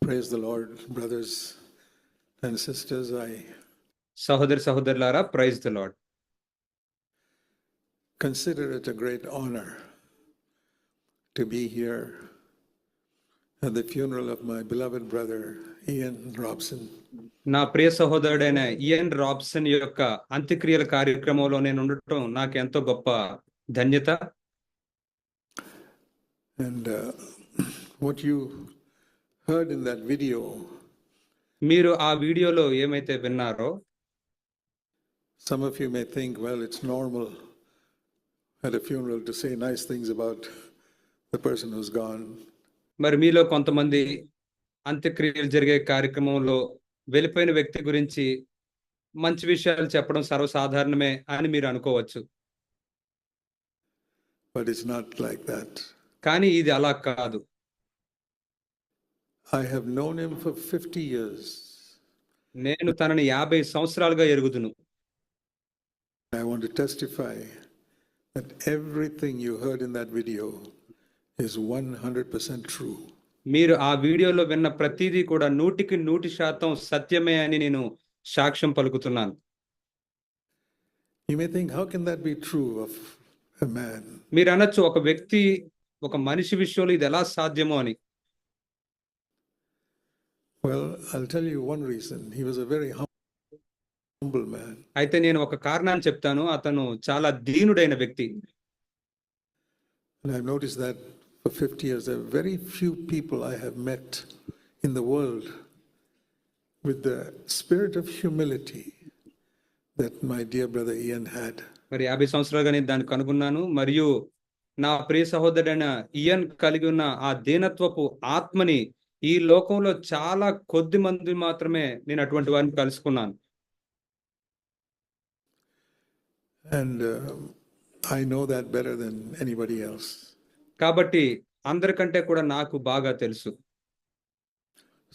Praise the Lord, brothers and sisters. సహోదరులారా, praise the Lord. Consider it a great honor to be here at the funeral of my beloved brother Ian Robson. నా ప్రియ సహోదరుడైన ఇయన్ Robeson యొక్క అంత్యక్రియల కార్యక్రమంలో నేను ఉండటం నాకు ఎంతో గొప్ప ధన్యత. And what you heard in that video, మీరు ఆ వీడియోలో ఏమైతే విన్నారో, some of you may think, well, it's normal at a funeral to say nice things about the person who's gone. మరి మీలో కొంతమంది అంత్యక్రియలు జరిగే కార్యక్రమంలో వెళ్ళిపోయిన వ్యక్తి గురించి మంచి విషయాలు చెప్పడం సర్వసాధారణమే అని మీరు అనుకోవచ్చు. But it's not like that. కానీ ఇది అలా కాదు. I have known him for 50 years. నేను తనని 50 సంవత్సరాలుగా ఎరుగుదును. I want to testify that everything you heard in that video is 100% true. మీరు ఆ వీడియోలో విన్న ప్రతిదీ కూడా 100% సత్యమే అని నేను సాక్ష్యం పలుకుతున్నాను. You may think, how can that be true of a man? మీరు అనొచ్చు, ఒక మనిషి విషయంలో ఇది ఎలా సాధ్యమో అని. Well, I'll tell you one reason. He was a very humble man. అయితే నేను ఒక కారణాన్ని చెప్తాను. అతను చాలా దీనుడైన వ్యక్తి. And I've noticed that for 50 years there are very few people I have met in the world with the spirit of humility that my dear brother Ian had. మరి 50 సంవత్సరాలుగా నేను దాన్ని కనుగొన్నాను. మరియు నా ప్రియ సహోదరుడైన ఇయన్ కలిగి ఉన్న ఆ దీనత్వపు ఆత్మని ఈ లోకంలో చాలా కొద్ది మంది మాత్రమే నేను అటువంటి వారిని కలుసుకున్నాను. And I know that better than anybody else. కాబట్టి అందరికంటే కూడా నాకు బాగా తెలుసు.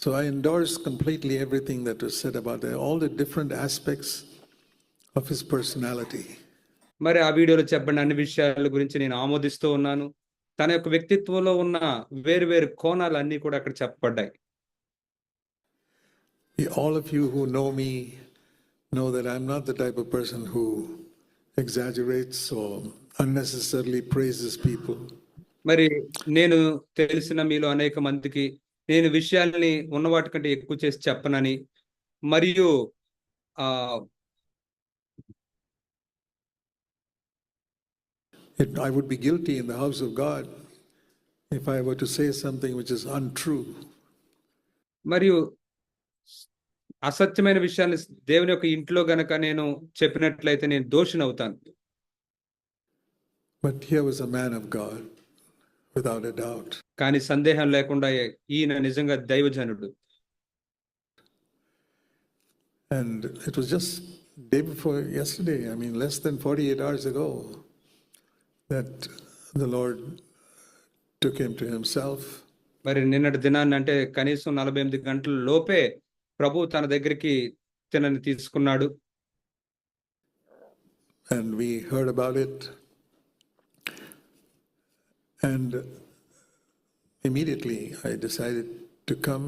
So I endorse completely everything that was said about all the different aspects of his personality. మరి ఆ వీడియోలో చెప్పబడిన అన్ని విషయాల గురించి నేను ఆమోదిస్తూ ఉన్నాను. తన యొక్క వ్యక్తిత్వంలో ఉన్న వేరు కోణాలన్నీ కూడా అక్కడ చెప్పబడ్డాయి. All of you who know me know that I'm not the type of person who exaggerates or unnecessarily praises people. మరి నేను తెలిసిన మీలో అనేక మందికి నేను విషయాల్ని ఉన్న వాటికంటే ఎక్కువ చేసి చెప్పనని, మరియు I would be guilty in the house of God if I were to say something which is untrue. మరియు అసత్యమైన విషయాన్ని దేవుని యొక్క ఇంట్లో గనక నేను చెప్పినట్లయితే నేను దోషిని అవుతాను. But here was a man of God without a doubt. కానీ సందేహం లేకుండా ఈయన నిజంగా దైవజనుడు. And it was just day before yesterday, I mean less than 48 hours ago, that the Lord took him to himself. మరి నిన్నటి దినాన్ని అంటే కనీసం 48 గంటల లోపే ప్రభు తన దగ్గరికి తనని తీసుకున్నాడు. And we heard about it. And immediately I decided to come.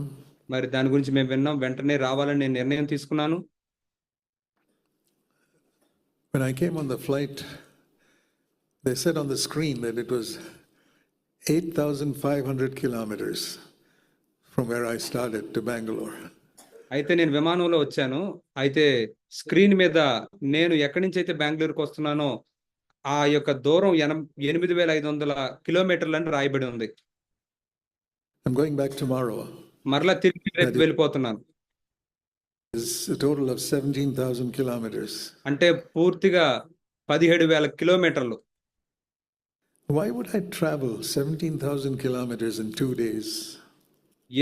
మరి దాని గురించి మేము విన్నాం. వెంటనే రావాలని నేను నిర్ణయం తీసుకున్నాను. When I came on the flight, they said on the screen that it was 8,500 kilometers from where I started to Bangalore. అయితే నేను విమానంలో వచ్చాను. అయితే స్క్రీన్ మీద నేను ఎక్కడి నుంచి అయితే బెంగళూరుకు వస్తున్నానో ఆ యొక్క దూరం 8,500 కిలోమీటర్లు అని రాయబడి ఉంది. I'm going back tomorrow. మరలా తిరిగి రేపు వెళ్ళిపోతున్నాను. It's a total of 17,000 kilometers. అంటే పూర్తిగా 17,000 కిలోమీటర్లు. Why would I travel 17,000 kilometers in 2 days?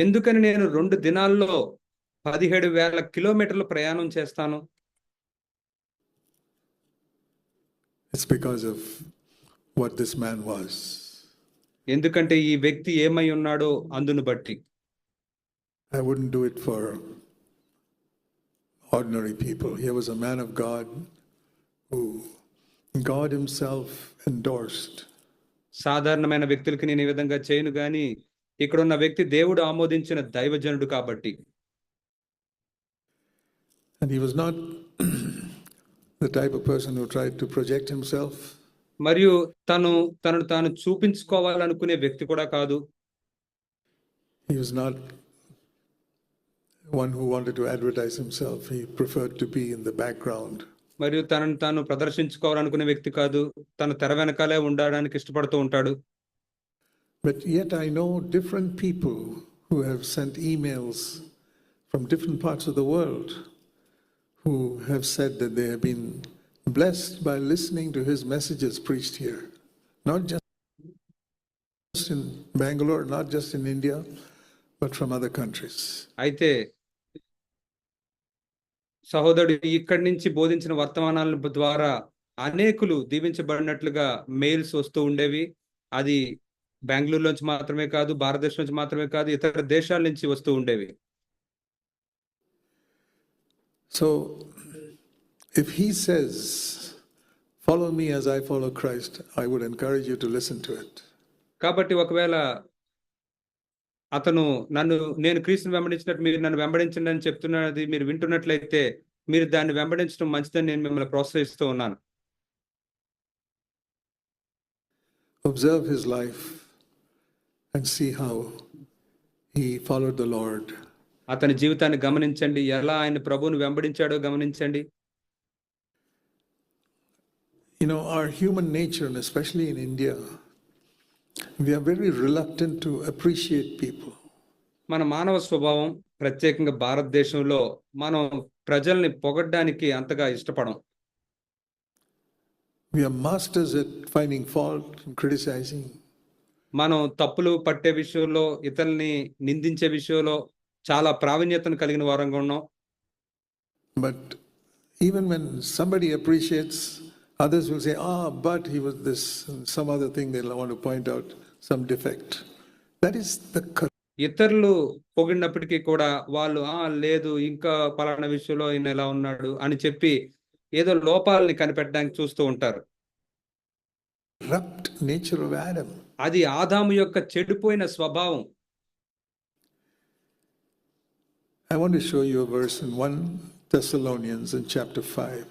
ఎందుకని నేను 2 దినాల్లో 17,000 కిలోమీటర్లు ప్రయాణం చేస్తాను? It's because of what this man was. ఎందుకంటే ఈ వ్యక్తి ఏమై ఉన్నాడో అందును బట్టి. I wouldn't do it for ordinary people. He was a man of God who God himself endorsed. సాధారణమైన వ్యక్తులకి నేను ఈ విధంగా చేయను, కానీ ఇక్కడ ఉన్న వ్యక్తి దేవుడు ఆమోదించిన దైవజనుడు కాబట్టి. And he was not the type of person who tried to project himself. మరియు తనను తాను చూపించుకోవాలనుకునే వ్యక్తి కూడా కాదు. He was not one who wanted to advertise himself. He preferred to be in the background. మరియు తనను తాను ప్రదర్శించుకోవాలనుకునే వ్యక్తి కాదు. తను తెర వెనకాలే ఉండడానికి ఇష్టపడుతూ ఉంటాడు. But yet I know different people who have sent emails from different parts of the world who have said that they have been blessed by listening to his messages preached here. Not just in Bangalore, not just in India, but from other countries. అయితే సహోదరుడు ఇక్కడి నుంచి బోధించిన వర్తమానాల ద్వారా అనేకులు దీవించబడినట్లుగా mails వస్తూ ఉండేవి. అది బెంగళూరు నుంచి మాత్రమే కాదు, భారతదేశం నుంచి మాత్రమే కాదు, ఇతర దేశాల నుంచి వస్తూ ఉండేవి. So if he says, follow me as I follow Christ, I would encourage you to listen to it. కాబట్టి ఒకవేళ అతను నేను క్రీస్తుని వెంబడించినట్టు మీరు నన్ను వెంబడించండి అని చెప్తున్నది మీరు వింటున్నట్లయితే మీరు దాన్ని వెంబడించడం మంచిదని నేను మిమ్మల్ని ప్రోత్సహిస్తూ ఉన్నాను. Observe his life and see how he followed the Lord. అతని జీవితాన్ని గమనించండి, ఎలా ఆయన ప్రభువుని వెంబడించాడో గమనించండి. You know, our human nature, and especially in India, we are very reluctant to appreciate people. మన మానవ స్వభావం, ప్రత్యేకంగా భారతదేశంలో మనం ప్రజల్ని పొగడ్డానికి అంతగా ఇష్టపడం. We are masters at finding fault and criticizing. మనం తప్పులు పట్టే విషయంలో, ఇతరుల్ని నిందించే విషయంలో చాలా ప్రావీణ్యతను కలిగిన వారంగా ఉన్నాం. But even when somebody appreciates, others will say, but he was this, and some other thing they'll want to point out, some defect. That is the ఇతరులు పొగిడినప్పటికీ కూడా వాళ్ళు లేదు ఇంకా పలానా విషయంలో ఈయన ఎలా ఉన్నాడు అని చెప్పి ఏదో లోపాలని కనిపెట్టడానికి చూస్తూ ఉంటారు. corrupt nature of Adam. అది ఆదాము యొక్క చెడిపోయిన స్వభావం. I want to show you a verse in 1 Thessalonians in chapter 5.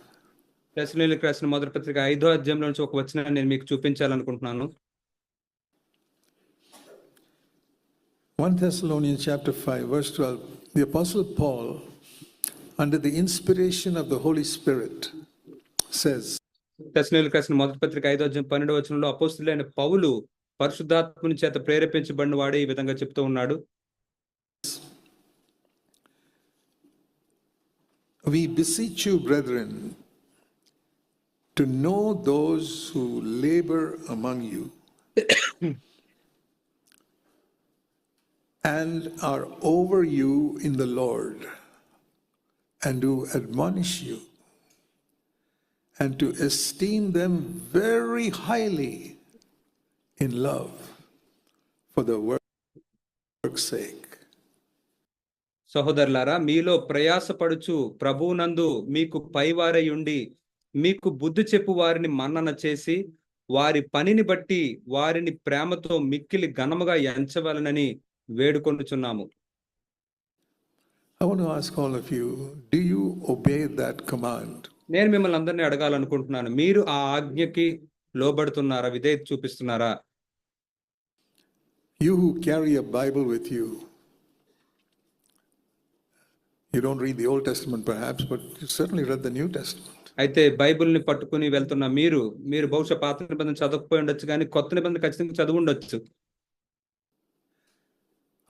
తెస్సలోనికీయులకు రాసిన మొదటి పత్రిక 5వ అధ్యాయంలో నుంచి ఒక వచనాన్ని నేను మీకు చూపించాలనుకుంటున్నాను. 1 Thessalonians chapter 5 verse 12. The Apostle Paul, under the inspiration of the Holy Spirit, says, తెస్సలోనికీయులకు రాసిన మొదటి పత్రిక 5వ అధ్యాయం 12వ వచనంలో అపోస్తలుడైన పౌలు పరిశుద్ధాత్మని చేత ప్రేరేపించబడిన వాడే ఈ విధంగా చెప్తూ ఉన్నాడు. We beseech you, brethren, to know those who labor among you and are over you in the Lord, and do admonish you, and to esteem them very highly in love for the work's sake. సహోదరులారా, మీలో ప్రయాసపడుచు ప్రభువునందు మీకు పైవారై ఉండి మీకు బుద్ధి చెప్పు వారిని మన్నన చేసి వారి పనిని బట్టి వారిని ప్రేమతో మిక్కిలి ఘనముగా ఎంచవలనని వేడుకొనుచున్నాము. I want to ask all of you, do you obey that command? నేను మిమ్మల్ని అందరినీ అడగాలనుకుంటున్నాను, మీరు ఆ ఆజ్ఞకి లోబడుతున్నారా, విధేయత చూపిస్తున్నారా? You who carry a Bible with you, you don't read the Old Testament perhaps, but you certainly read the New Testament. అయితే బైబిల్ని పట్టుకుని వెళ్తున్న మీరు బహుశా పాత నిబంధన చదవకపోయి ఉండొచ్చు, కానీ కొత్త నిబంధన ఖచ్చితంగా చదువు ఉండొచ్చు.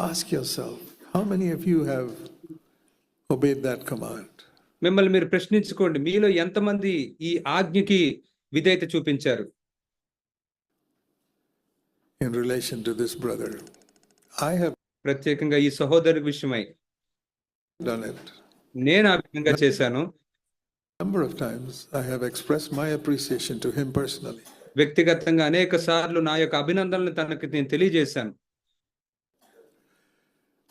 Ask yourself, how many of you have obeyed that command? మిమ్మల్ని మీరు ప్రశ్నించుకోండి, మీలో ఎంతమంది ఈ ఆజ్ఞకి విధేయత చూపించారు? In relation to this brother, I have ప్రత్యేకంగా ఈ సహోదరు విషయమై done it. నేను ఆ విధంగా చేశాను. Number of times I have expressed my appreciation to him personally. వ్యక్తిగతంగా అనేక సార్లు నా యొక్క అభినందనలు తనకి నేను తెలియజేశాను.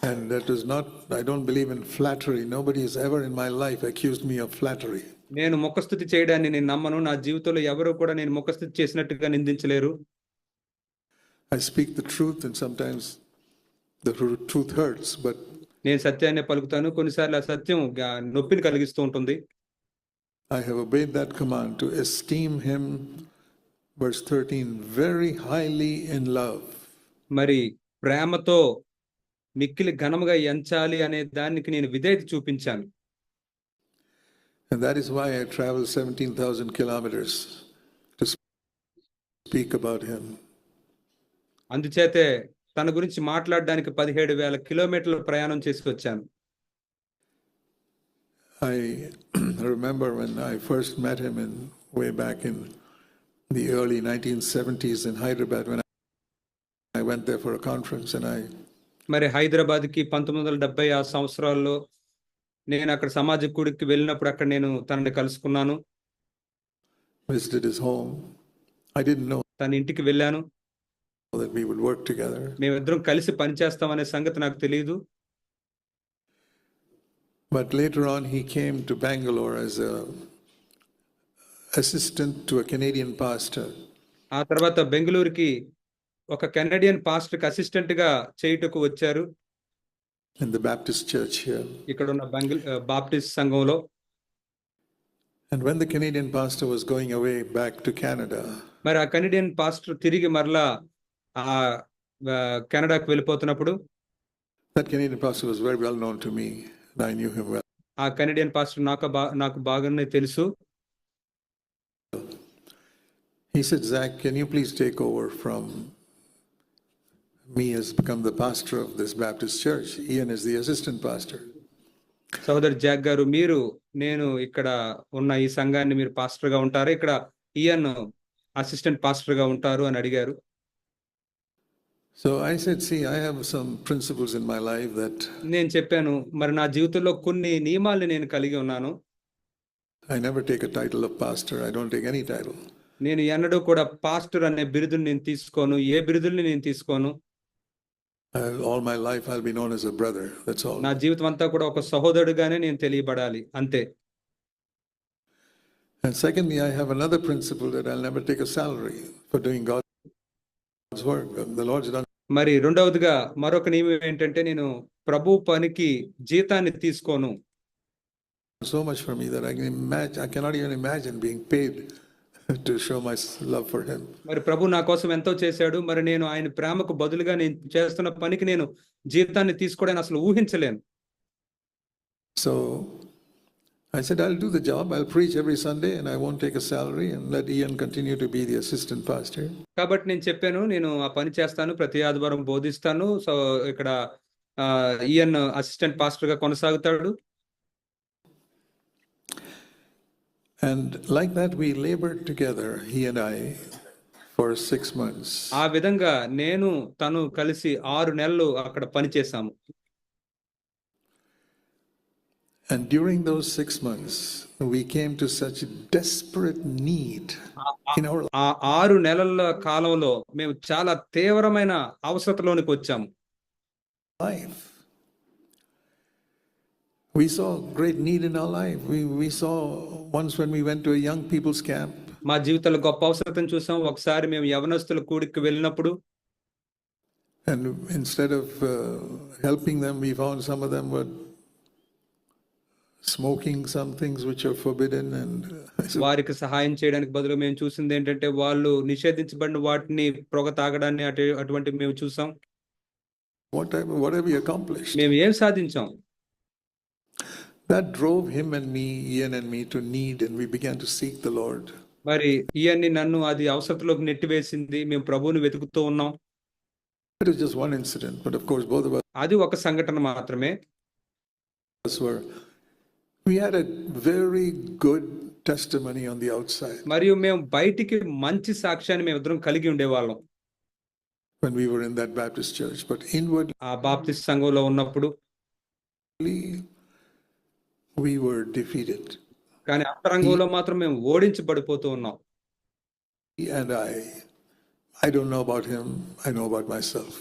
And that is not, I don't believe in flattery. Nobody has ever in my life accused me of flattery. నేను ముఖస్తుతి చేయడాన్ని నేను నమ్మను. నా జీవితంలో ఎవరు కూడా నేను ముఖస్తుతి చేసినట్టుగా నిందించలేరు. I speak the truth, and sometimes The truth hurts, but నేను సత్యాన్ని పలుకుతాను, కొన్నిసార్లు ఆ సత్యం నొప్పిని కలిగిస్తూ ఉంటుంది. I have obeyed that command to esteem him, verse 13, very highly in love. మరి ప్రేమతో మిక్కిలి ఘనముగా ఎంచాలి అనే దానికి నేను విధేయత చూపించాను. And that is why I traveled 17,000 kilometers to speak about him. అందుచేతే తన గురించి మాట్లాడడానికి 17,000 కిలోమీటర్ల ప్రయాణం చేసి వచ్చాను. I remember when I first met him way back in the early 1970s in Hyderabad, when I went there for a conference, and మరి హైదరాబాద్కి 1970 ఆ సంవత్సరాల్లో నేను అక్కడ సమాజ కూడికి వెళ్ళినప్పుడు అక్కడ నేను తనని కలుసుకున్నాను. visited his home. I didn't know తన ఇంటికి వెళ్ళాను. that we would work together. మేమిద్దరం కలిసి పనిచేస్తామనే సంగతి నాకు తెలియదు. But later on, he came to Bangalore as a assistant to a Canadian pastor. ఆ తర్వాత బెంగళూరుకి ఒక కెనడియన్ పాస్టర్కి అసిస్టెంట్ గా చేయుటకు వచ్చారు. In the Baptist church here. ఇక్కడ ఉన్న బాప్టిస్ట్ సంఘంలో. And when the Canadian pastor was going away back to Canada, మరి ఆ కెనడియన్ పాస్టర్ తిరిగి మరలా ఆ కెనడాకు వెళ్ళిపోతున్నప్పుడు, that Canadian pastor was very well known to me, and I knew him well. ఆ కెనడియన్ పాస్టర్ నాకు బాగానే తెలుసు. He said, Zach, can you please take over from me as become the pastor of this Baptist church? Ian is the assistant pastor. సోదరు Jack గారు, నేను ఇక్కడ ఉన్న ఈ సంఘాన్ని మీరు పాస్టర్ గా ఉంటారు, ఇక్కడ ఇయన్ అసిస్టెంట్ పాస్టర్ గా ఉంటారు అని అడిగారు. So I said, see, I have some principles in my life that నేను చెప్పాను, మరి నా జీవితంలో కొన్ని నియమాల్ని నేను కలిగి ఉన్నాను. I never take a title of pastor. I don't take any title. నేను ఎన్నడూ కూడా పాస్టర్ అనే బిరుదుని నేను తీసుకోను, ఏ బిరుదుల్ని నేను తీసుకోను. All my life I'll be known as a brother. That's all. నా జీవితం అంతా కూడా ఒక సహోదరుడుగానే నేను తెలియబడాలి, అంతే. And secondly, I have another principle that I'll never take a salary for doing God's work. The Lord's done మరి రెండవదిగా మరొక నియమం ఏంటంటే, నేను ప్రభు పనికి జీతాన్ని తీసుకోను. so much for me that I cannot even imagine being paid to show my love for him. మరి ప్రభు నా కోసం ఎంతో చేశాడు, మరి నేను ఆయన ప్రేమకు బదులుగా నేను చేస్తున్న పనికి నేను జీతాన్ని తీసుకోవడానికి అసలు ఊహించలేను. So I said, I'll do the job. I'll preach every Sunday and I won't take a salary, and let Ian continue to be the assistant pastor. కాబట్టి నేను చెప్పాను, నేను ఆ పని చేస్తాను, ప్రతి ఆదివారం బోధిస్తాను. సో ఇక్కడ ఇయన్ అసిస్టెంట్ పాస్టర్ గా కొనసాగుతాడు. And like that, we labored together, he and I, for 6 months. ఆ విధంగా నేను తను కలిసి 6 నెలలు అక్కడ పని చేశాము. And during those 6 months, we came to such desperate need in our ఆ 6 నెలల కాలంలో మేము చాలా తీవ్రమైన అవసరతలోనికి వచ్చాము. life. We saw great need in our life. We saw once when we went to a young people's camp. మా జీవితంలో గొప్ప అవసరతను చూసాం. ఒకసారి మేము యవనస్తుల కూడికి వెళ్ళినప్పుడు, And instead of helping them, we found some of them were smoking some things which are forbidden. And వారికి సహాయం చేయడానికి బదులు మేము చూసింది ఏంటంటే, వాళ్ళు నిషేధించబడిన వాటిని పొగ తాగడాన్ని అటువంటి మేము చూసాం. what have we accomplished? మేము ఏం సాధించాం? That drove him and me, Ian and me, to need, and we began to seek the Lord. మరి ఇయన్ని నన్ను అది అవసరతలోకి నెట్టివేసింది. మేము ప్రభువుని వెతుకుతూ ఉన్నాం. It was just one incident, but of course both of అది ఒక సంఘటన మాత్రమే. We had a very good testimony on the outside మరియు మేము బయటికి మంచి సాక్ష్యాన్ని మేము ఇద్దరం కలిగి ఉండేవాళ్ళం when we were in that Baptist church, but inwardly ఆ బాప్టిస్ట్ సంఘంలో ఉన్నప్పుడు. we were defeated. కానీ అంతరంగంలో మాత్రం మేము ఓడించబడిపోతూ ఉన్నాం. And I don't know about him, I know about myself.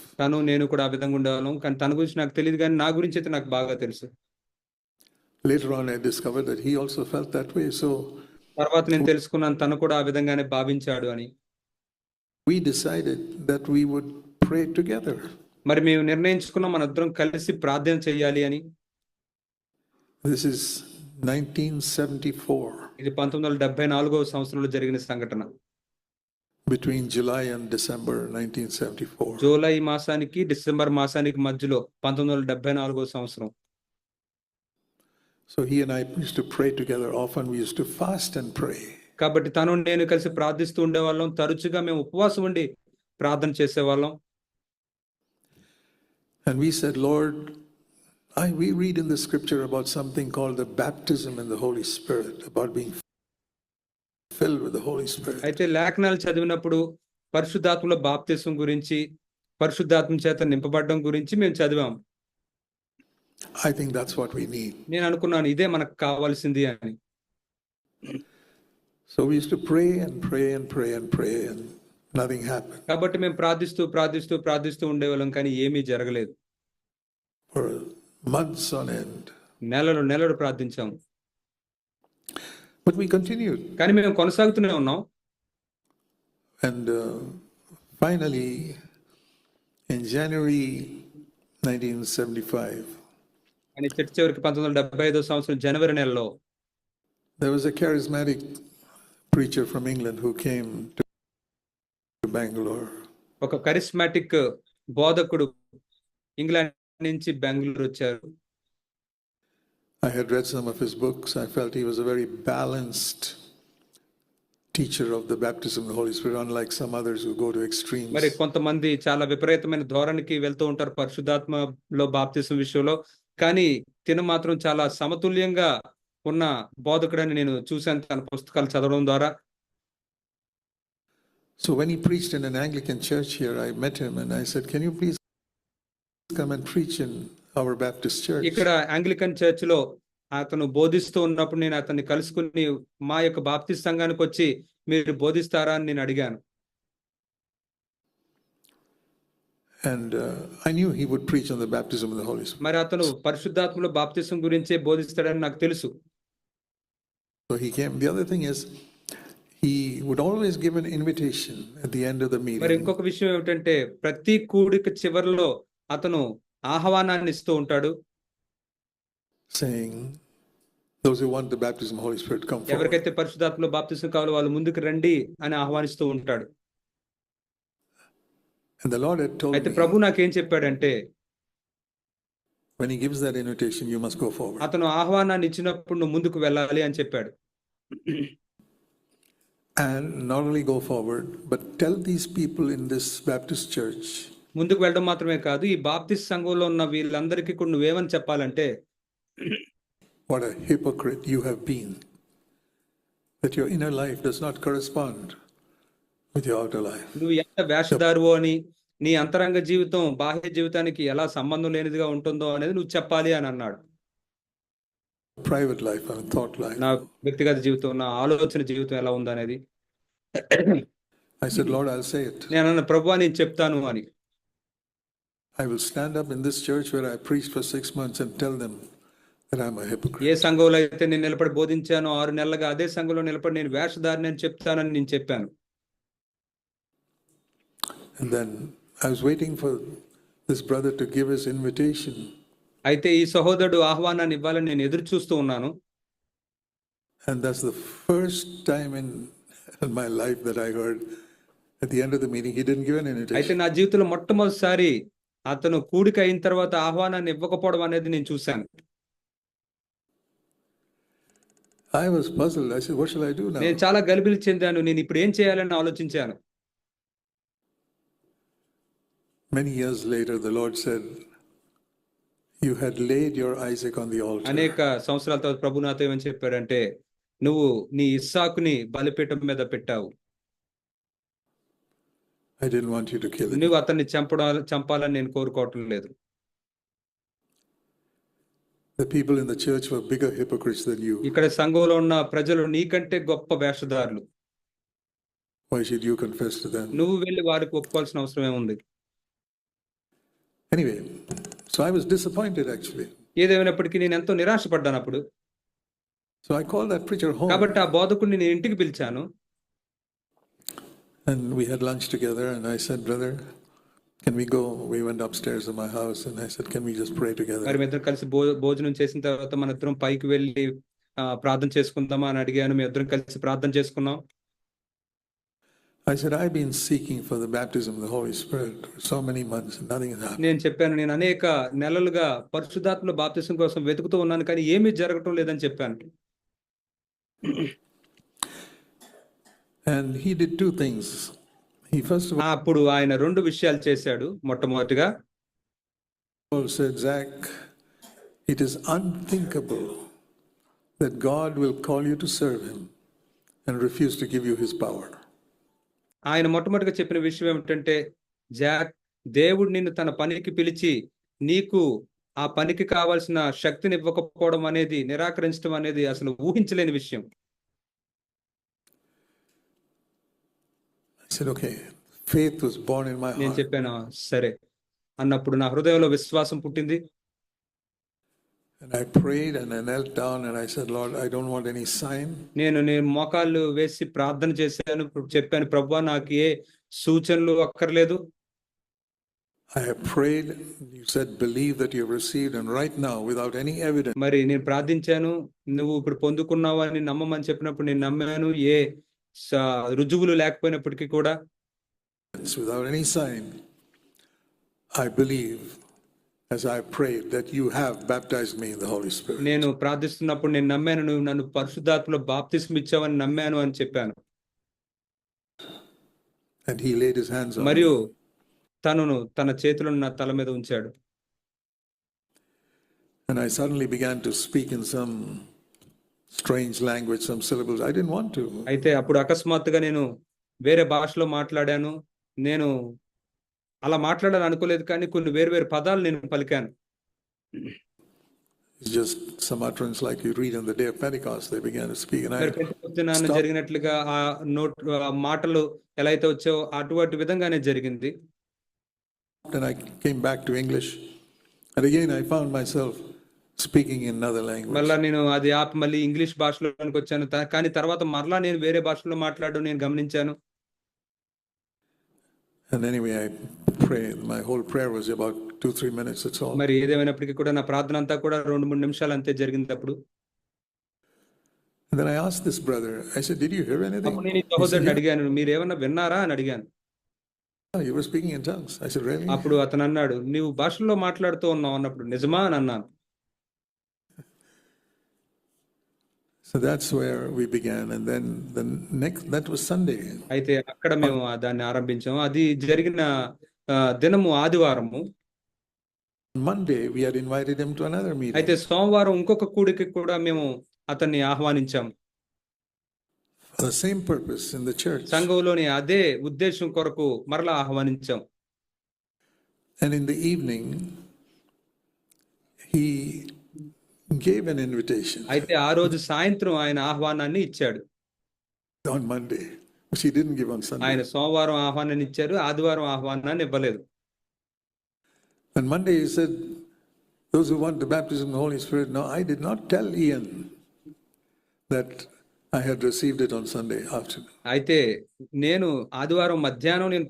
నేను కూడా ఆ విధంగా ఉండేవాళ్ళం, కానీ తన గురించి నాకు తెలియదు, కానీ నా గురించి అయితే నాకు బాగా తెలుసు. Later on I discovered that he also felt that way. So తర్వాత నేను తెలుసుకున్నాను, తను కూడా ఆ విధంగానే భావించాడు అని. we decided that we would pray together. మరి మేము నిర్ణయించుకున్నాం మన ఇద్దరం కలిసి ప్రార్థన చేయాలి అని. This is 1974, ఇది 1974వ సంవత్సరంలో జరిగిన సంఘటన. between July and December 1974. July మాసానికి డిసెంబర్ మాసానికి మధ్యలో 1974వ సంవత్సరం. So he and I used to pray together. Often we used to fast and pray. కాబట్టి తను నేను కలిసి ప్రార్థిస్తూ ఉండేవాళ్ళం. తరచుగా మేము ఉపవాసం ఉండి ప్రార్థన చేసేవాళ్ళం. And we said, Lord, we read in the scripture about something called the baptism in the Holy Spirit, about being filled with the Holy Spirit. అయితే లేఖనాలు చదివినప్పుడు పరిశుద్ధాత్మలో బాప్తిసం గురించి, పరిశుద్ధాత్మ చేత నింపబడడం గురించి మేము చదివాం. I think that's what we need. నేను అనుకున్నాను ఇదే మనకు కావాల్సింది అని. So we used to pray and pray and pray and pray and nothing happened. కాబట్టి మేము ప్రార్థిస్తూ ఉండేవాళ్ళం, కానీ ఏమీ జరగలేదు. For months on end. నెలలు ప్రార్థించాం. But we continued. కానీ మేము కొనసాగుతూనే ఉన్నాం. And finally, in January 1975, కానీ చర్చ చివరికి 1975వ సంవత్సరం జనవరి నెలలో there was a charismatic preacher from England who came to Bangalore. ఒక కరిస్మాటిక్ బోధకుడు ఇంగ్లాండ్ నుంచి బెంగళూరు వచ్చారు. I had read some of his books. I felt he was a very balanced teacher of the baptism of the Holy Spirit, unlike some others who go to extremes. మరి కొంతమంది చాలా విపరీతమైన ధోరణికి వెళ్తూ ఉంటారు పరిశుద్ధాత్మలో బాప్తిసం విషయంలో, కానీ తిను మాత్రం చాలా సమతుల్యంగా ఉన్న బోధకుడని నేను చూశాను తన పుస్తకాలు చదవడం ద్వారా. So when he preached in an Anglican church here, I met him and I said, can you please come and preach in our Baptist church? ఇక్కడ యాంగ్లికన్ చర్చ్ లో అతను బోధిస్తూ ఉన్నప్పుడు నేను అతన్ని కలుసుకుని మా యొక్క బాప్తిస్ట్ సంఘానికి వచ్చి మీరు బోధిస్తారా అని నేను అడిగాను. And I knew he would preach on the baptism of the Holy Spirit. మరి అతను పరిశుద్ధాత్మలో బాప్తిసం గురించే బోధిస్తాడని నాకు తెలుసు. So he came. The other thing is, he would always give an invitation at the end of the మరి meeting, ఇంకొక విషయం ఏమిటంటే ప్రతి కూడిక చివరిలో అతను ఆహ్వానాన్ని ఇస్తూ ఉంటాడు. saying, those who want the baptism of the Holy Spirit, come forward. ఎవరికైతే పరిశుద్ధాత్మలో బాప్తిసం కావాలో వాళ్ళు ముందుకు రండి అని ఆహ్వానిస్తూ ఉంటాడు. And the Lord had told అయితే me, ప్రభు నాకేం చెప్పాడంటే when he gives that invitation, you must go forward. అతను ఆహ్వానాన్ని ఇచ్చినప్పుడు నువ్వు ముందుకు వెళ్ళాలి అని చెప్పాడు. And not only go forward, but tell these people in this Baptist church, ముందుకు వెళ్ళడం మాత్రమే కాదు, ఈ బాప్తిస్ట్ సంఘంలో ఉన్న వీళ్ళందరికీ కూడా నువ్వేమని చెప్పాలంటే, what a hypocrite you have been, that your inner life does not correspond with your outer life. నువ్వు ఎంత వేషధారువో అని, నీ అంతరంగ జీవితం బాహ్య జీవితానికి ఎలా సంబంధం లేనిదిగా ఉంటుందో అనేది నువ్వు చెప్పాలి అని అన్నాడు. Private life and thought life. నా వ్యక్తిగత జీవితం, నా ఆలోచన జీవితం ఎలా ఉందనేది. I said, Lord, I'll say it. నేను అన్న ప్రభువా నేను చెప్తాను అని. I will stand up in this church where I preached for 6 months and tell them that I'm a hypocrite. ఏ సంఘంలో అయితే నేను నిలబడి బోధించానో 6 నెలలుగా అదే సంఘంలో నిలబడి నేను వేషధారిని అని చెప్తానని నేను చెప్పాను. And then I was waiting for this brother to give his invitation. అయితే ఈ సహోదరుడు ఆహ్వానాన్ని ఇవ్వాలని నేను ఎదురు చూస్తూ ఉన్నాను. And that's the first time in my life that I heard at the end of the meeting, he didn't give an అయితే invitation. నా జీవితంలో మొట్టమొదటిసారి అతను కూడిక అయిన తర్వాత ఆహ్వానాన్ని ఇవ్వకపోవడం అనేది నేను చూశాను. I was puzzled. I said, what shall I do now? నేను చాలా గలిబిలి చెందాను. నేను ఇప్పుడు ఏం చేయాలని ఆలోచించాను. Many years later, the Lord said, you had laid your Isaac on the altar. అనేక సంవత్సరాల తర్వాత ప్రభు నాతో ఏమని చెప్పాడంటే, నువ్వు నీ ఇస్సాకుని బలిపీఠం మీద పెట్టావు. I didn't want you to kill him. నువ్వు అతన్ని చంపాలని నేను కోరుకోవటం లేదు. The people in the church were bigger hypocrites than you. ఇక్కడ సంఘంలో ఉన్న ప్రజలు నీకంటే గొప్ప వేషధారులు. Why should you confess to them? నువ్వు వెళ్ళి వారికి ఒప్పుకోవాల్సిన అవసరం ఏముంది? Anyway, so I was disappointed actually. ఏదేమైనప్పటికీ నేను ఎంతో నిరాశపడ్డాను అప్పుడు. So I called that preacher home. కాబట్టి ఆ బోధకుడిని నేను ఇంటికి పిలిచాను. And we had lunch together and I said, brother, Can we go? We went upstairs to my house and I said, can we just pray మరి together? మీ ఇద్దరం కలిసి భోజనం చేసిన తర్వాత మన ఇద్దరం పైకి వెళ్ళి ప్రార్థన చేసుకుందామా అని అడిగాను. మీ ఇద్దరం కలిసి ప్రార్థన చేసుకున్నాం. I said, I've been seeking for the baptism of the Holy Spirit for so many months and nothing has happened. నేను చెప్పాను, నేను అనేక నెలలుగా పరిశుద్ధాత్మలో బాప్తిసం కోసం వెతుకుతూ ఉన్నాను, కానీ ఏమీ జరగటం లేదని చెప్పాను. And he did two things. He first of అప్పుడు ఆయన రెండు విషయాలు చేశాడు. మొట్టమొదటిగా all said, Zach, it is unthinkable that God will call you to serve him and refuse to give you his power. ఆయన మొట్టమొదటిగా చెప్పిన విషయం ఏమిటంటే, జాక్, దేవుడు నిన్ను తన పనికి పిలిచి నీకు ఆ పనికి కావాల్సిన శక్తిని ఇవ్వకపోవడం అనేది, నిరాకరించడం అనేది అసలు ఊహించలేని విషయం. I said, okay. Faith was born in my నేను heart. చెప్పాను, సరే అన్నప్పుడు నా హృదయంలో విశ్వాసం పుట్టింది. And I prayed and I knelt down and I said, Lord, I don't want any sign. నేను మోకాళ్ళు వేసి ప్రార్థన చేశాను. చెప్పాను, ప్రభువా, నాకు ఏ సూచనలు అక్కర్లేదు. I have prayed. You said, believe that you have received. And right now, without any evidence, మరి నేను ప్రార్థించాను, నువ్వు ఇప్పుడు పొందుకున్నావు అని నమ్మమని చెప్పినప్పుడు నేను నమ్మాను. ఏ రుజువులు లేకపోయినప్పటికీ కూడా, without any sign, I believe, as I prayed, that you have baptized me in the Holy Spirit. నేను ప్రార్థిస్తున్నప్పుడు నేను నమ్మాను, నువ్వు నన్ను పరిశుద్ధాత్మలో బాప్తిస్మం ఇచ్చావని నమ్మాను అని చెప్పాను. And he laid his hands on మరియు me. తన చేతులను నా తల మీద ఉంచాడు. And I suddenly began to speak in some strange language, some syllables. I didn't want to. అయితే అప్పుడు అకస్మాత్తుగా నేను వేరే భాషలో మాట్లాడాను. నేను అలా మాట్లాడాలని అనుకోలేదు, కానీ కొన్ని వేరు పదాలు నేను పలికాను. It's just some utterance like you read on the day of Pentecost. They began to speak. And మరి పెంటెకొస్తు దినాన జరిగినట్లుగా ఆ మాటలు ఎలా అయితే వచ్చాయో అటువంటి విధంగానే జరిగింది. And I came back to English. And again, I found myself speaking in another language. మళ్ళా నేను అది ఆపి మళ్ళీ ఇంగ్లీష్ భాషలోనికి వచ్చాను. కానీ తర్వాత మరలా నేను వేరే భాషలో మాట్లాడడం నేను గమనించాను. And anyway, I prayed. My whole prayer was about 2-3 minutes. That's all. మరి ఏదేమైనప్పటికీ కూడా నా ప్రార్థన అంతా కూడా 2-3 నిమిషాలు అంతే జరిగింది. అప్పుడు And then I asked this brother, I said, did you hear anything? అప్పుడు నేను ఈ సహోదరుని అడిగాను, మీరేమన్నా విన్నారా అని అడిగాను. You were speaking in tongues. I said, really? అప్పుడు అతను అన్నాడు, నీవు భాషల్లో మాట్లాడుతూ ఉన్నావు అన్నప్పుడు, నిజమా అని అన్నాను. So that's where we began. And then that was Sunday. అయితే అక్కడ మేము దాన్ని ఆరంభించాము. అది జరిగిన దినము ఆదివారము. Monday, we had invited him to another meeting. అయితే సోమవారం ఇంకొక కూడికి కూడా మేము అతన్ని ఆహ్వానించాము. For the same purpose in the church. సంఘంలోని అదే ఉద్దేశం కొరకు మరలా ఆహ్వానించాం. And in the evening, he gave an invitation. అయితే ఆ రోజు సాయంత్రం ఆయన ఆహ్వానాన్ని ఇచ్చాడు. On Monday, which he didn't give on Sunday. ఆయన సోమవారం ఆహ్వానాన్ని ఇచ్చారు, ఆదివారం ఆహ్వానాన్ని ఇవ్వలేదు. And Monday he said, those who want the baptism of the Holy Spirit, no, I did not tell Ian that I had received it on Sunday afternoon. అయితే నేను ఆదివారం మధ్యాహ్నం నేను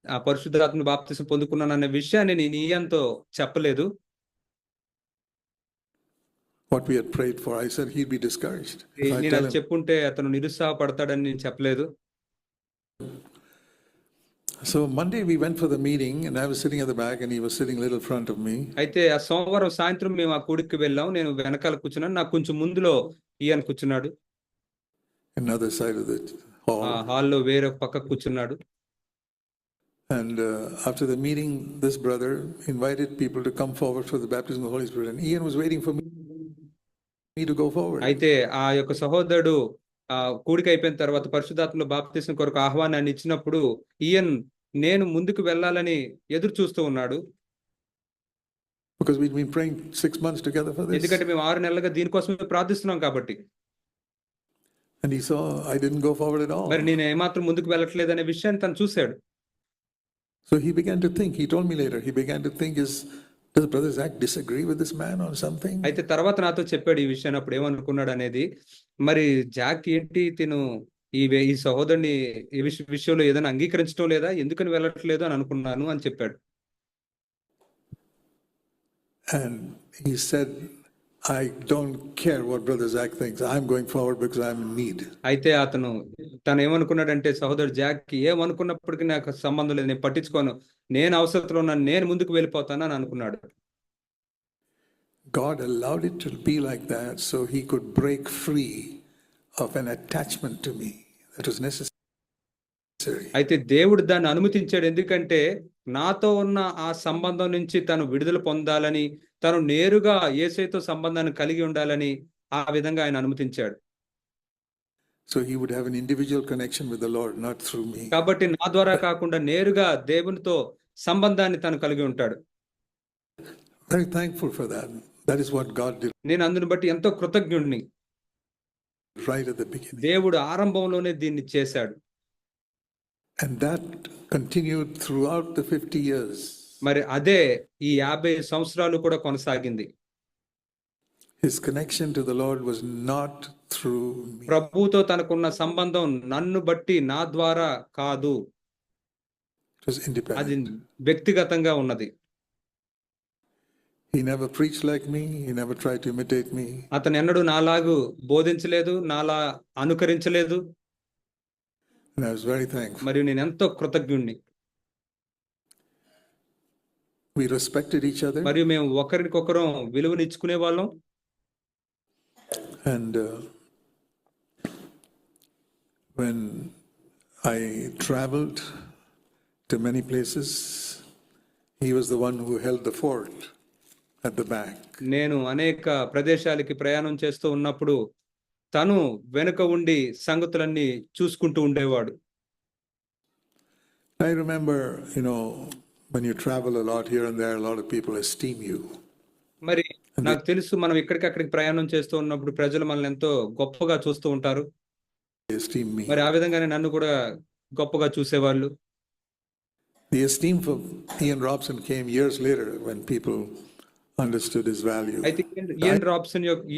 ఆ పరిశుద్ధాత్మ బాప్తిసం పొందుకున్నాను అనే విషయాన్ని నేను ఈయంతో చెప్పలేదు. What we had prayed for, I said he'd be discouraged. నేను అది చెప్పుంటే అతను నిరుత్సాహపడతాడని నేను చెప్పలేదు. So Monday we went for the meeting and I was sitting at the back and he was sitting a little front of me. అయితే ఆ సోమవారం సాయంత్రం మేము ఆ కూడికి వెళ్ళాం. నేను వెనకాల కూర్చున్నాను, నాకు కొంచెం ముందులో ఈయన కూర్చున్నాడు. Another side of the hall. ఆ హాల్లో వేరే పక్క కూర్చున్నాడు. And after the meeting, this brother invited people to come forward for the baptism of the Holy Spirit. And Ian was waiting for me to go forward. అయితే ఆ యొక్క సహోదరుడు కూడిక అయిపోయిన తర్వాత పరిశుద్ధాత్మలో బాప్తిసం కొరకు ఆహ్వానాన్ని ఇచ్చినప్పుడు ఈయన్ నేను ముందుకు వెళ్ళాలని ఎదురు చూస్తూ ఉన్నాడు. Because we'd been praying 6 months together for this. ఎందుకంటే మేము 6 నెలలుగా దీనికోసమే ప్రార్థిస్తున్నాం కాబట్టి. And he saw I didn't go forward at all. మరి నేను ఏమాత్రం ముందుకు వెళ్ళట్లేదు అనే విషయాన్ని తను చూశాడు. So he began to think. He told me later. He began to think, does Brother Zach disagree with this man on something? అయితే తర్వాత నాతో చెప్పాడు ఈ విషయాన్ని. అప్పుడు ఏమనుకున్నాడు అనేది, మరి జాక్ ఏంటి తిను ఈ సహోదరుని ఈ విషయంలో ఏదైనా అంగీకరించడం లేదా, ఎందుకని వెళ్ళట్లేదు అని అనుకున్నాను అని చెప్పాడు. And he said, I don't care what Brother Zach thinks. I'm going forward because I'm in need. అయితే తను ఏమనుకున్నాడంటే, సహోదరు జాక్ ఏమనుకున్నప్పటికీ నాకు సంబంధం లేదు, నేను పట్టించుకోను, నేను అవసరతలో ఉన్నాను, నేను ముందుకు వెళ్ళిపోతాను అని అనుకున్నాడు. God allowed it to be like that so he could break free of an attachment to me that was necessary. అయితే దేవుడు దాన్ని అనుమతించాడు, ఎందుకంటే నాతో ఉన్న ఆ సంబంధం నుంచి తను విడుదల పొందాలని, తను నేరుగా యేసుతో సంబంధాన్ని కలిగి ఉండాలని ఆ విధంగా ఆయన అనుమతించాడు. So he would have an individual connection with the Lord, not through me. కాబట్టి నా ద్వారా కాకుండా నేరుగా దేవునితో సంబంధాన్ని తను కలిగి ఉంటాడు. Very thankful for that. That is what God did నేను అందుని బట్టి ఎంతో కృతజ్ఞుడిని. right at the beginning. దేవుడు ఆరంభంలోనే దీన్ని చేశాడు. And that continued throughout the 50 years. మరి అదే ఈ 50 సంవత్సరాలు కూడా కొనసాగింది. His connection to the Lord was not through me. ప్రభువుతో తనకున్న సంబంధం నన్ను బట్టి, నా ద్వారా కాదు, It was అది independent. వ్యక్తిగతంగా ఉన్నది. He never preached like me. He never tried to imitate me. అతను ఎన్నడూ నాలాగు బోధించలేదు, నాలా అనుకరించలేదు. And I was very thankful. మరియు నేను ఎంతో కృతజ్ఞుణ్ణి. We respected each other. మరియు మేము ఒకరికొకరం విలువనిచ్చుకునే వాళ్ళం. And when I traveled to many places, he was the one who held the fort at the back. నేను అనేక ప్రదేశాలకి ప్రయాణం చేస్తూ ఉన్నప్పుడు తను వెనుక ఉండి సంగతులన్నీ చూసుకుంటూ ఉండేవాడు. I remember, when you travel a lot here and there, a lot of people esteem you. మరి నాకు తెలుసు, మనం ఇక్కడికక్కడికి ప్రయాణం చేస్తూ ఉన్నప్పుడు ప్రజలు మనల్ని ఎంతో గొప్పగా చూస్తూ ఉంటారు. They esteem me. మరి ఆ విధంగానే నన్ను కూడా గొప్పగా చూసేవాళ్ళు. The esteem for Ian Robson came years later when people understood his value. అయితే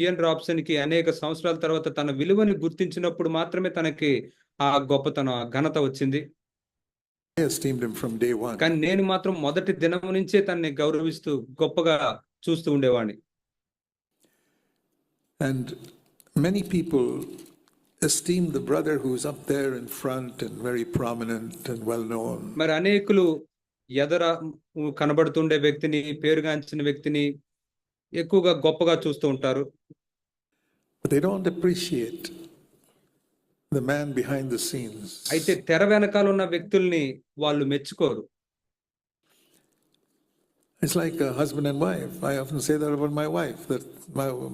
ఇయన్ రాబ్సన్ కి అనేక సంవత్సరాల తర్వాత తన విలువని గుర్తించినప్పుడు మాత్రమే తనకి ఆ గొప్పతనం, ఆ ఘనత వచ్చింది. I esteemed him from day one. కానీ నేను మాత్రం మొదటి దినం నుంచే తనని గౌరవిస్తూ గొప్పగా చూస్తూ ఉండేవాడిని. And many people esteem the brother who's up there in front and very prominent and well known. మరి అనేకులు ఎదర కనబడుతుండే వ్యక్తిని, పేరుగాంచిన వ్యక్తిని ఎక్కువగా గొప్పగా చూస్తూ ఉంటారు. But they don't appreciate the man behind the scenes. అయితే తెర వెనకాల ఉన్న వ్యక్తుల్ని వాళ్ళు మెచ్చుకోరు. It's like a husband and wife. I often say that about my wife, that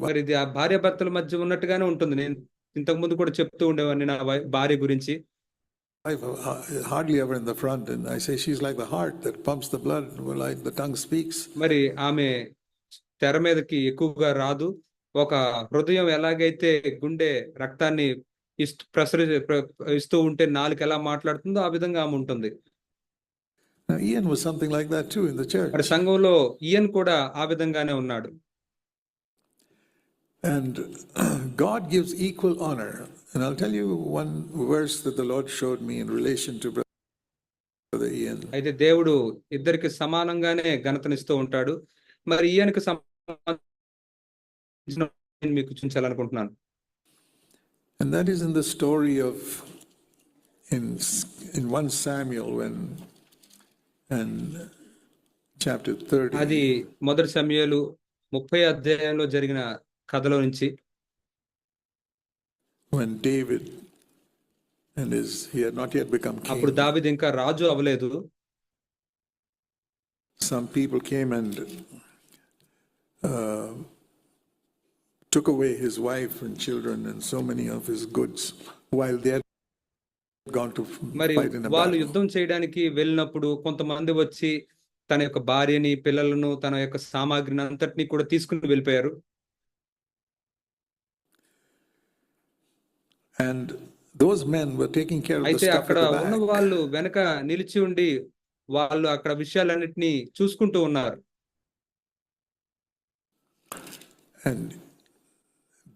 మరి ఇది ఆ భార్యాభర్తల మధ్య ఉన్నట్టుగానే ఉంటుంది. నేను ఇంతకు ముందు కూడా చెప్తూ ఉండేవాడిని నా భార్య గురించి. wife hardly ever in the front, and I say she's like the heart that pumps the blood, like the tongue speaks. మరి ఆమె తెర మీదకి ఎక్కువగా రాదు. ఒక హృదయం ఎలాగైతే గుండె రక్తాన్ని ఇస్తూ ఉంటే నాలుక ఎలా మాట్లాడుతుందో ఆ విధంగా ఆమె ఉంటుంది. Now Ian was something like that too in the church. మరి సంఘంలో ఇయన్ కూడా ఆ విధంగానే ఉన్నాడు. And God gives equal honor. And I'll tell you one verse that the Lord showed me in relation to Brother Ian. అయితే దేవుడు ఇద్దరికి సమానంగానే ఘనతనిస్తూ ఉంటాడు. మరి ఇయన్కి మీకు చూపించాలనుకుంటున్నాను. And that is in the story of in 1 Samuel and chapter 30. అది మొదటి సమూయేలు 30 అధ్యాయంలో జరిగిన కథలో నుంచి. When David he had not yet become king. అప్పుడు దావీదు ఇంకా రాజు అవ్వలేదు. Some people came and took away his wife and children and so many of his goods while they had gone to fight in a వాళ్ళు battle. యుద్ధం చేయడానికి వెళ్ళినప్పుడు కొంతమంది వచ్చి తన యొక్క భార్యని, పిల్లలను, తన యొక్క సామాగ్రిని అంతటినీ కూడా తీసుకుని వెళ్ళిపోయారు. And those men were taking care of the అయితే stuff at అక్కడ the ఉన్న back. వాళ్ళు వెనక నిలిచి ఉండి వాళ్ళు అక్కడ విషయాలన్నిటినీ చూసుకుంటూ ఉన్నారు. And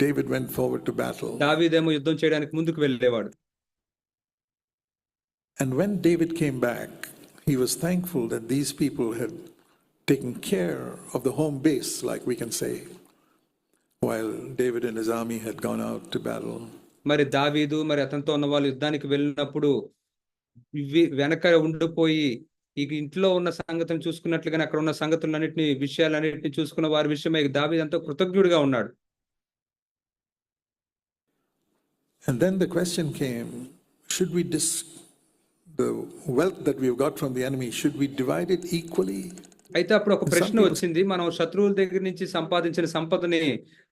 David went forward to battle. దావీదేమో యుద్ధం చేయడానికి ముందుకు వెళ్ళేవాడు. And when David came back, he was thankful that these people had taken care of the home base, like we can say, while David and his army had gone out to battle. మరి దావీదు మరి అతనితో ఉన్న వాళ్ళు యుద్ధానికి వెళ్ళినప్పుడు వెనక ఉండిపోయి ఇక ఇంట్లో ఉన్న సంగతులను చూసుకున్నట్లుగానే అక్కడ ఉన్న సంగతులన్నింటినీ విషయాలన్నింటినీ చూసుకున్న వారి విషయమై దావీదు ఎంతో కృతజ్ఞుడిగా ఉన్నాడు. And then the question came, should we the wealth that we've got from the enemy, should we divide it equally? అయితే అప్పుడు ఒక ప్రశ్న వచ్చింది, మనం శత్రువుల దగ్గర నుంచి సంపాదించిన సంపదని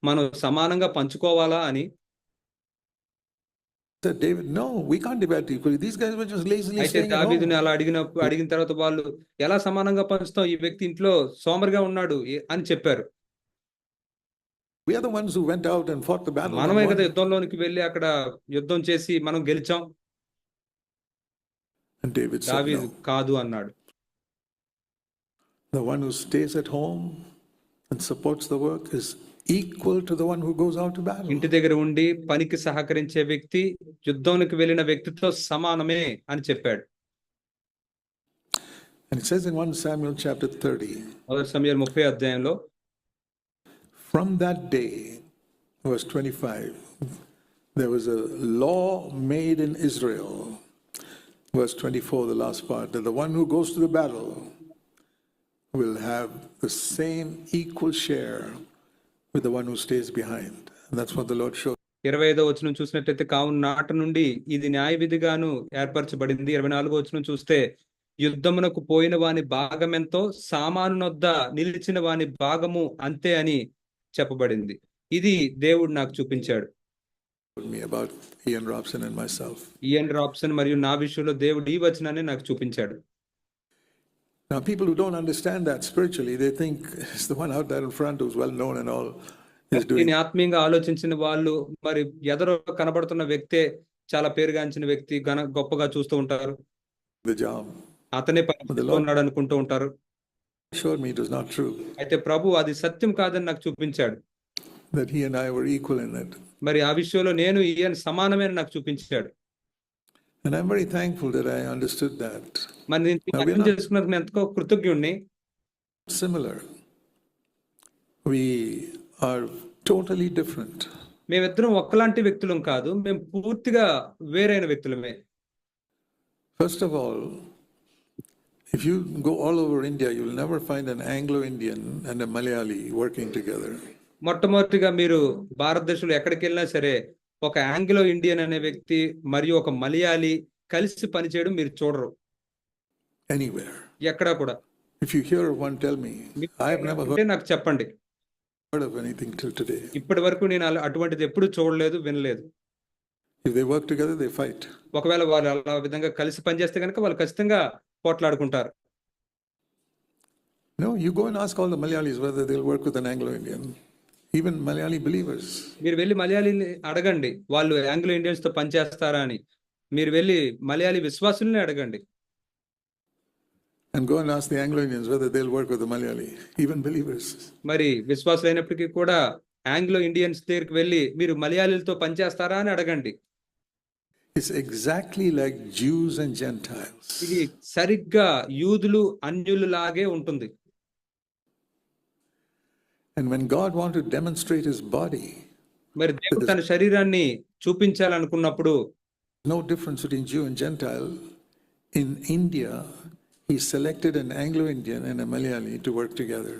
మనం సమానంగా పంచుకోవాలా అని. Said David, no, we can't divide equally. These guys were just lazily అయితే staying at దావీదుని home. అలా అడిగిన తర్వాత వాళ్ళు ఎలా సమానంగా పంచుతాం, ఈ వ్యక్తి ఇంట్లో సోమరిగా ఉన్నాడు అని చెప్పారు. We are the ones who went out and fought the battle. మనమే కదా యుద్ధంలోనికి వెళ్ళి అక్కడ యుద్ధం చేసి మనం గెలిచాం. And David said, దావీదు no. కాదు అన్నాడు. The one who stays at home and supports the work is equal to the one who goes out to battle. ఇంటి దగ్గర ఉండి పనికి సహకరించే వ్యక్తి యుద్ధానికి వెళ్ళిన వ్యక్తితో సమానమే అని చెప్పాడు. And it says in 1 Samuel chapter 30, మొదటి సమూయేలు 30 అధ్యాయంలో, from that day, verse 25, there was a law made in Israel. Verse 24, the last part, that the one who goes to the battle will have the same equal share with the one who stays behind. And that's what the Lord showed. 25వ వచనం చూసినట్లయితే, కావున నాట నుండి ఇది న్యాయ విధిగాను ఏర్పరచబడింది. 24వ వచనం చూస్తే, యుద్ధమునకు పోయిన వాని భాగమెంతో సామానునొద్ద నిలిచిన వాని భాగము అంతే అని చెప్పబడింది. ఇది దేవుడు నాకు చూపించాడు. Me about Ian Robson and myself. Ian Robson మరియు నా విషయంలో దేవుడు ఈ వచనాన్ని నాకు చూపించాడు. Now, people who don't understand that spiritually, they think it's the one out there in front who's well known and all is doing దీన్ని ఆత్మీయంగా ఆలోచించిన వాళ్ళు మరి ఎదరో కనబడుతున్న వ్యక్తే చాలా పేరుగాంచిన వ్యక్తి, గొప్పగా చూస్తూ ఉంటారు. the job. అతనే పని ఉన్నాడు అనుకుంటూ ఉంటారు. Showed me it was not true. అయితే ప్రభు అది సత్యం కాదని నాకు చూపించాడు. That he and I were equal in it. మరి ఆ విషయంలో నేను ఈయన సమానమే అని నాకు చూపించాడు. And I'm very thankful that I understood that. మరి నేను అర్థం చేసుకున్నందుకు నేను ఎంతో కృతజ్ఞుణ్ణి. Similar. We are totally different. మేమిద్దరం ఒకలాంటి వ్యక్తులం కాదు, మేము పూర్తిగా వేరైన వ్యక్తులమే. First of all, if you go all over India, you will never find an Anglo-Indian and a Malayali working together. మొట్టమొదటిగా మీరు భారతదేశంలో ఎక్కడికి వెళ్ళినా సరే ఒక ఆంగ్లో ఇండియన్ అనే వ్యక్తి మరియు ఒక మలయాళీ కలిసి పనిచేయడం మీరు చూడరు Anywhere. ఎక్కడా కూడా. If you hear of one, tell me. I have never నాకు చెప్పండి. heard of anything till today. ఇప్పటి వరకు నేను అటువంటిది ఎప్పుడు చూడలేదు, వినలేదు. If they work together, they fight. ఒకవేళ వాళ్ళు అలా విధంగా కలిసి పనిచేస్తే కనుక వాళ్ళు ఖచ్చితంగా పోట్లాడుకుంటారు. No, you go and ask all the Malayalis whether they'll work with an Anglo-Indian. Even Malayali believers. మీరు వెళ్ళి మలయాళీని అడగండి వాళ్ళు ఆంగ్లో ఇండియన్స్ తో పనిచేస్తారా అని. మీరు వెళ్ళి మలయాళీ విశ్వాసుల్ని అడగండి. And go and ask the Anglo-Indians whether they'll work with the Malayali, even believers. మరి విశ్వాసులు అయినప్పటికీ కూడా ఆంగ్లో ఇండియన్స్ దగ్గరికి వెళ్ళి మీరు మలయాళీలతో పనిచేస్తారా అని అడగండి. It's exactly like Jews and Gentiles. ఇది సరిగ్గా యూదులు అన్యులు లాగే ఉంటుంది. And when God wanted to demonstrate his body, మరి దేవుడు తన శరీరాన్ని చూపించాలనుకున్నప్పుడు no difference between Jew and Gentile. In India, he selected an Anglo-Indian and a Malayali to work together.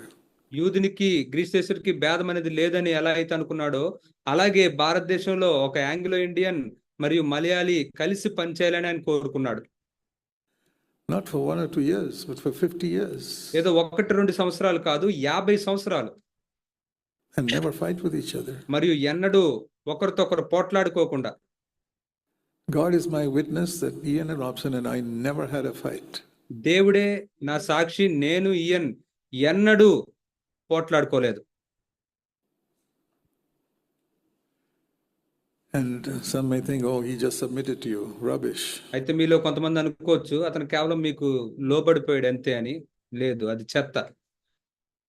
యూదునికి గ్రీస్తేశ్వరికి భేదం అనేది లేదని ఎలా అయితే అనుకున్నాడో అలాగే భారతదేశంలో ఒక ఆంగ్లో ఇండియన్ మరియు మలయాళీ కలిసి పనిచేయాలని ఆయన కోరుకున్నాడు. Not for 1 or 2 years, but for 50 years. ఏదో 1-2 సంవత్సరాలు కాదు, 50 సంవత్సరాలు. And never fight with each other. మరియు ఎన్నడూ ఒకరితో ఒకరు పోట్లాడుకోకుండా. God is my witness that Ian Robson and I never had a fight. దేవుడే నా సాక్షి, నేను ఇయన్ ఎన్నడూ పోట్లాడుకోలేదు. And some may think, oh, he just submitted to you. Rubbish. అయితే మీలో కొంతమంది అనుకోవచ్చు అతను కేవలం మీకు లోబడిపోయాడు అంతే అని. లేదు, అది చెత్త.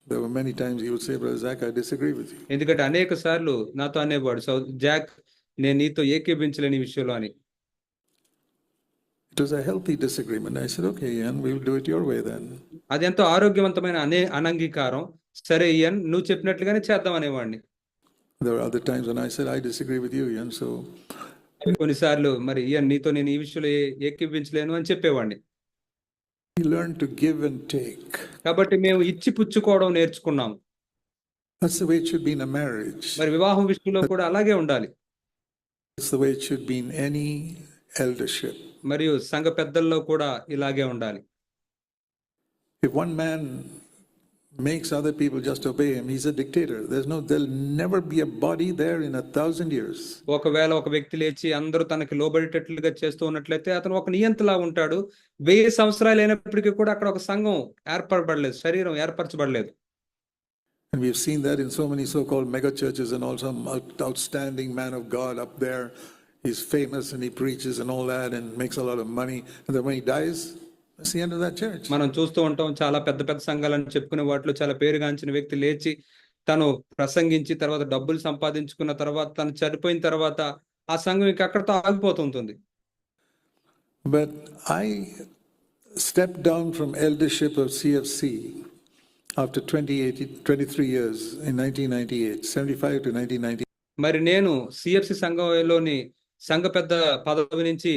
There were many times he would say, Brother Zach, I disagree with you. ఎందుకంటే అనేక సార్లు నాతో అనేవాడు, జాక్ నేను నీతో ఏకీభించలేని విషయంలో అని. It was a healthy disagreement. I said, okay, Ian, we'll do it your way then. అది ఎంతో ఆరోగ్యవంతమైన అనంగీకారం. సరే ఇయన్, నువ్వు చెప్పినట్లుగానే చేద్దాం అనేవాడిని. There were other times when I said, I disagree with you, Ian, so కొన్నిసార్లు మరి ఇయన్, నీతో నేను ఈ విషయంలో ఏకీభించలేను అని చెప్పేవాడిని. we learned to give and take. కాబట్టి మేము ఇచ్చి పుచ్చుకోవడం నేర్చుకున్నాం. That's the way it should be in a marriage. మరి వివాహం విషయంలో కూడా అలాగే ఉండాలి. It's the way it should be in any eldership. మరియు సంఘ పెద్దల్లో కూడా ఇలాగే ఉండాలి. If one man makes other people just obey him, he's a dictator. There'll never be a body there in 1,000 years. ఒకవేళ ఒక వ్యక్తి లేచి అందరూ తనకి లోబడేటట్లుగా చేస్తూ ఉన్నట్లయితే అతను ఒక నియంతలా ఉంటాడు. 1000 సంవత్సరాలు అయినప్పటికీ కూడా అక్కడ ఒక సంఘం ఏర్పడలేదు, శరీరం ఏర్పరచబడలేదు. And we've seen that in so many so-called mega churches and also outstanding man of God up there. He's famous and he preaches and all that and makes a lot of money. And then when he dies, that's the end of that church. మనం చూస్తూ ఉంటాం, చాలా పెద్ద పెద్ద సంఘాలను చెప్పుకునే వాటిలో చాలా పేరుగాంచిన వ్యక్తి లేచి తను ప్రసంగించి తర్వాత డబ్బులు సంపాదించుకున్న తర్వాత తను చనిపోయిన తర్వాత ఆ సంఘం ఇంకా అక్కడతో ఆగిపోతుంటుంది. But I stepped down from eldership of CFC after 23 years in 1998, 75 to 1998. మరి నేను సిఎఫ్సి సంఘంలోని సంఘ పెద్ద పదవి నుంచి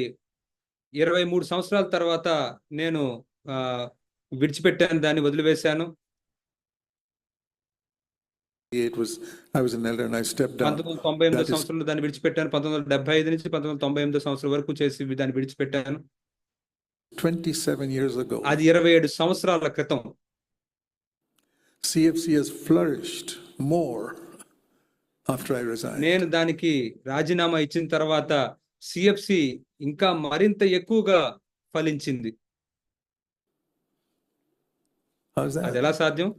23 సంవత్సరాల తర్వాత నేను విడిచిపెట్టాను, దాన్ని వదిలివేశాను. I was an elder and I stepped down. 1998 సంవత్సరంలో దాన్ని విడిచిపెట్టాను. 1975 నుంచి 1998 సంవత్సరం వరకు చేసి దాన్ని విడిచిపెట్టాను. 27 years ago. అది 27 సంవత్సరాల క్రితం. CFC has flourished more after I resigned. నేను దానికి రాజీనామా ఇచ్చిన తర్వాత సిఎఫ్సి ఇంకా మరింత ఎక్కువగా ఫలించింది. How's that? అది ఎలా సాధ్యం?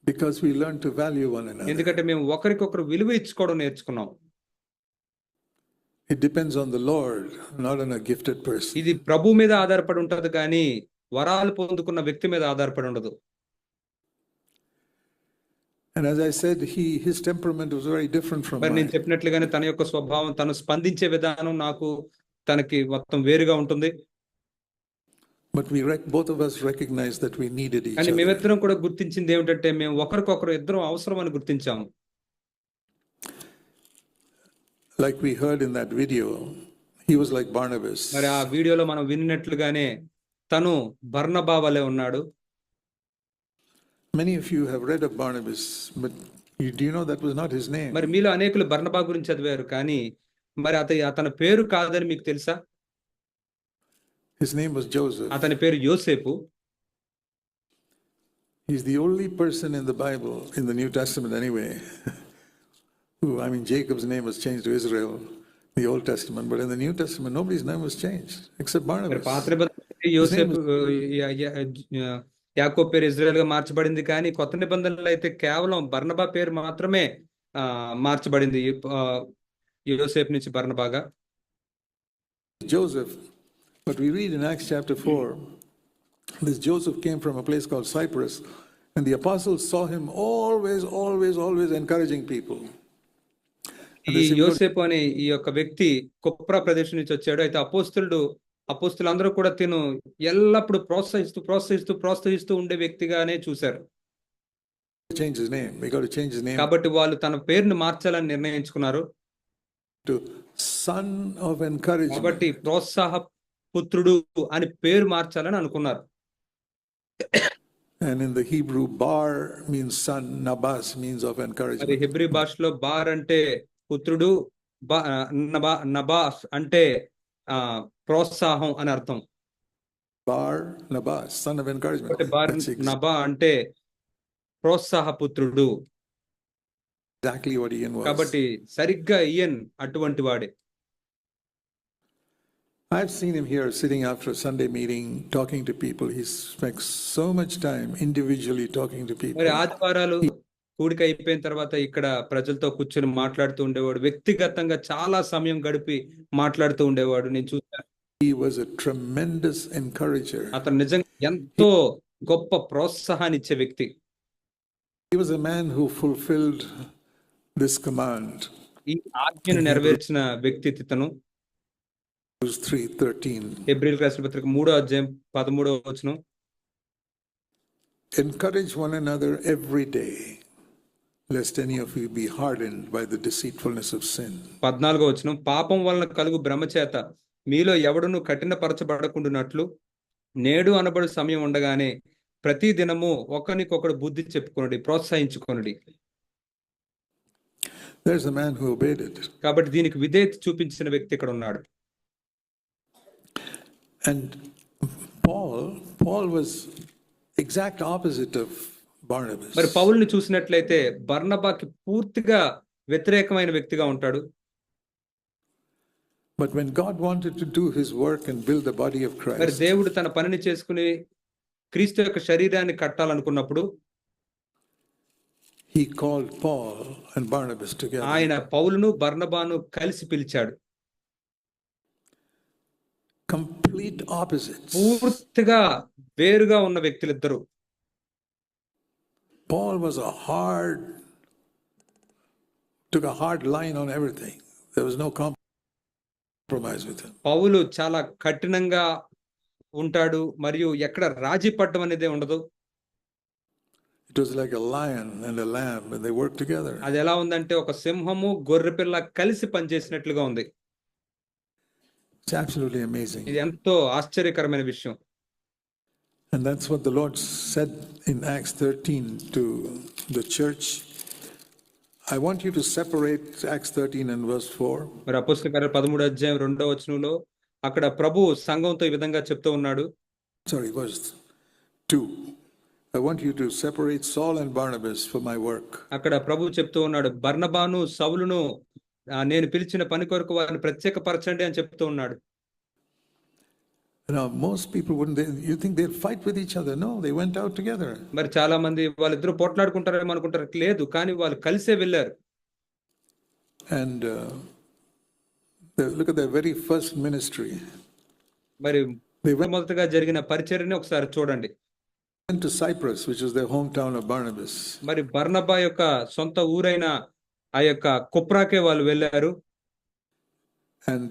Because we learned to value one another. ఎందుకంటే మేము ఒకరికొకరు విలువ ఇచ్చుకోవడం నేర్చుకున్నాం. It depends on the Lord, not on a gifted person. ఇది ప్రభు మీద ఆధారపడి ఉంటది కానీ వరాలు పొందుకున్న వ్యక్తి మీద ఆధారపడి ఉండదు. And as I said, his temperament was very different from మరి నేను mine. చెప్పినట్లుగానే తన యొక్క స్వభావం, తను స్పందించే విధానం నాకు తనకి మొత్తం వేరుగా ఉంటుంది. But both of us recognized that we needed each కానీ other. మేమిద్దరం కూడా గుర్తించింది ఏమిటంటే మేము ఒకరికొకరు ఇద్దరం అవసరం అని గుర్తించాము. Like we heard in that video, he was like Barnabas. మరి ఆ వీడియోలో మనం విన్నట్లుగానే తను బర్నబా వలె ఉన్నాడు. Many of you have read of Barnabas, but do you know that was not his name? మరి మీలో అనేకులు బర్నబా గురించి చదివారు, కానీ మరి అతని పేరు కాదని మీకు తెలుసా? His name was Joseph. అతని పేరు యోసేపు. He's the only person in the Bible, in the New Testament anyway, Jacob's name was changed to Israel, the Old Testament, but in the New Testament, nobody's name was changed except Barnabas. పాత నిబంధనలో యోసేపు యాకోబు పేరు Israel గా మార్చబడింది, కానీ కొత్త నిబంధనలో అయితే కేవలం బర్నబా పేరు మాత్రమే మార్చబడింది, యోసేపు నుంచి బర్నబాగా. Joseph, but we read in Acts chapter 4, this Joseph came from a place called Cyprus, and the apostles saw him always encouraging people. ఈ యోసేపు అనే ఈ యొక్క వ్యక్తి కుప్రా ప్రదేశం నుంచి వచ్చాడు. అయితే అపోస్తులందరూ కూడా తిను ఎల్లప్పుడూ ప్రోత్సహిస్తూ ఉండే వ్యక్తిగానే చూశారు. కాబట్టి వాళ్ళు తన పేరును మార్చాలని నిర్ణయించుకున్నారు. Son of encouragement. కాబట్టి ప్రోత్సాహ పుత్రుడు అని పేరు మార్చాలని అనుకున్నారు. And in the Hebrew, bar means son, nabas means of encouragement. అది హెబ్రీ భాషలో బార్ అంటే పుత్రుడు, నబాస్ అంటే ప్రోత్సాహం అని అర్థం. Bar nabas, son of encouragement. Barnaba అంటే ప్రోత్సాహ పుత్రుడు. Exactly what Ian was. కాబట్టి సరిగ్గా ఇయన్ అటువంటి వాడే. I've seen him here sitting after a Sunday meeting talking to people. He spends so much time individually talking to people. మరి ఆదివారాలు కూడిక అయిపోయిన తర్వాత ఇక్కడ ప్రజలతో కూర్చొని మాట్లాడుతూ ఉండేవాడు. వ్యక్తిగతంగా చాలా సమయం గడిపి మాట్లాడుతూ ఉండేవాడు. నేను చూశాను. He was a tremendous encourager. అతను నిజంగా ఎంతో గొప్ప ప్రోత్సాహాన్ని ఇచ్చే వ్యక్తి. He was a man who fulfilled this command. ఈ ఆజ్ఞను నెరవేర్చిన వ్యక్తి ఇతను. 3:13. హెబ్రీయులకు రాసిన పత్రిక 3:13 Encourage one another every day, lest any of you be hardened by the deceitfulness of sin. 14 పాపం వలన కలుగు భ్రమ చేత మీలో ఎవడును కఠినపరచబడకుండునట్లు నేడు అనబడు సమయం ఉండగానే ప్రతి దినము ఒకరికొకడు బుద్ధి చెప్పుకొనుడి, ప్రోత్సహించుకొనుడి. There's a man who obeyed it. కాబట్టి దీనికి విధేయత చూపించిన వ్యక్తి ఇక్కడ ఉన్నాడు. And Paul was exact opposite of Barnabas. మరి పౌలుని చూసినట్లయితే బర్నబాకి పూర్తిగా వ్యతిరేకమైన వ్యక్తిగా ఉంటాడు. But when God wanted to do his work and build the body of మరి Christ, దేవుడు తన పనిని చేసుకుని క్రీస్తు యొక్క శరీరాన్ని కట్టాలనుకున్నప్పుడు he called Paul and Barnabas together. ఆయన పౌలును బర్నబాను కలిసి పిలిచాడు. Complete opposites. పూర్తిగా వేరుగా ఉన్న వ్యక్తులిద్దరు. Paul took a hard line on everything. There was no compromise with him. పౌలు చాలా కఠినంగా ఉంటాడు మరియు ఎక్కడ రాజీ పడడం అనేదే ఉండదు. It was like a lion and a lamb and they worked together. అది ఎలా ఉందంటే ఒక సింహము గొర్రెపిల్ల కలిసి పనిచేసినట్లుగా ఉంది. It's absolutely amazing. ఇది ఎంతో ఆశ్చర్యకరమైన విషయం. And that's what the Lord said in Acts 13 to the church. I want you to separate Acts 13 and verse 4. మరి అపోస్తలుల కార్యాలు 13:2 అక్కడ ప్రభు సంఘంతో ఈ విధంగా చెప్తూ ఉన్నాడు. Sorry, verse 2. I want you to separate Saul and Barnabas for my work. అక్కడ ప్రభు చెప్తూ ఉన్నాడు, బర్నబాను సౌలును నేను పిలిచిన పని కొరకు వారిని ప్రత్యేకపరచండి అని చెప్తూ ఉన్నాడు. Now most people you think they'll fight with each other. No, they went out together. మరి చాలా మంది వాళ్ళిద్దరూ పోట్లాడుకుంటారేమో అనుకుంటారు. లేదు, కానీ వాళ్ళు కలిసే వెళ్ళారు. And look at their very first ministry. మరి మొదటగా జరిగిన పరిచర్యని ఒకసారి చూడండి. Went to Cyprus, which was their hometown of Barnabas. మరి బర్నబా యొక్క సొంత ఊరైన ఆ యొక్క కుప్రాకే వాళ్ళు వెళ్ళారు. And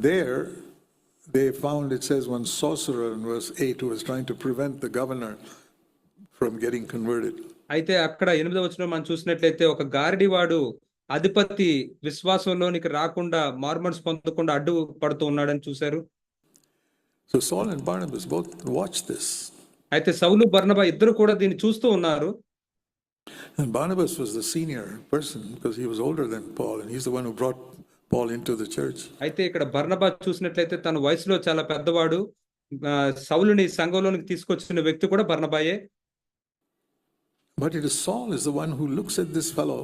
there they found, it says, one sorcerer in verse 8 who was trying to prevent the governor from getting converted. అయితే అక్కడ 8వ వచనంలో మనం చూసినట్లయితే ఒక గారడివాడు అధిపతి విశ్వాసంలోనికి రాకుండా మార్మన్స్ పొందకుండా అడ్డు పడుతూ ఉన్నాడని చూశారు. So Saul and Barnabas both watched this. అయితే సౌలు బర్నబా ఇద్దరు కూడా దీన్ని చూస్తూ ఉన్నారు. And Barnabas was the senior person because he was older than Paul and he's the one who brought Paul into the church. అయితే ఇక్కడ బర్నబా చూసినట్లయితే తన వయసులో చాలా పెద్దవాడు, సౌలుని సంఘంలోనికి తీసుకొచ్చిన వ్యక్తి కూడా బర్నబాయే. But it is Saul is the one who looks at this fellow,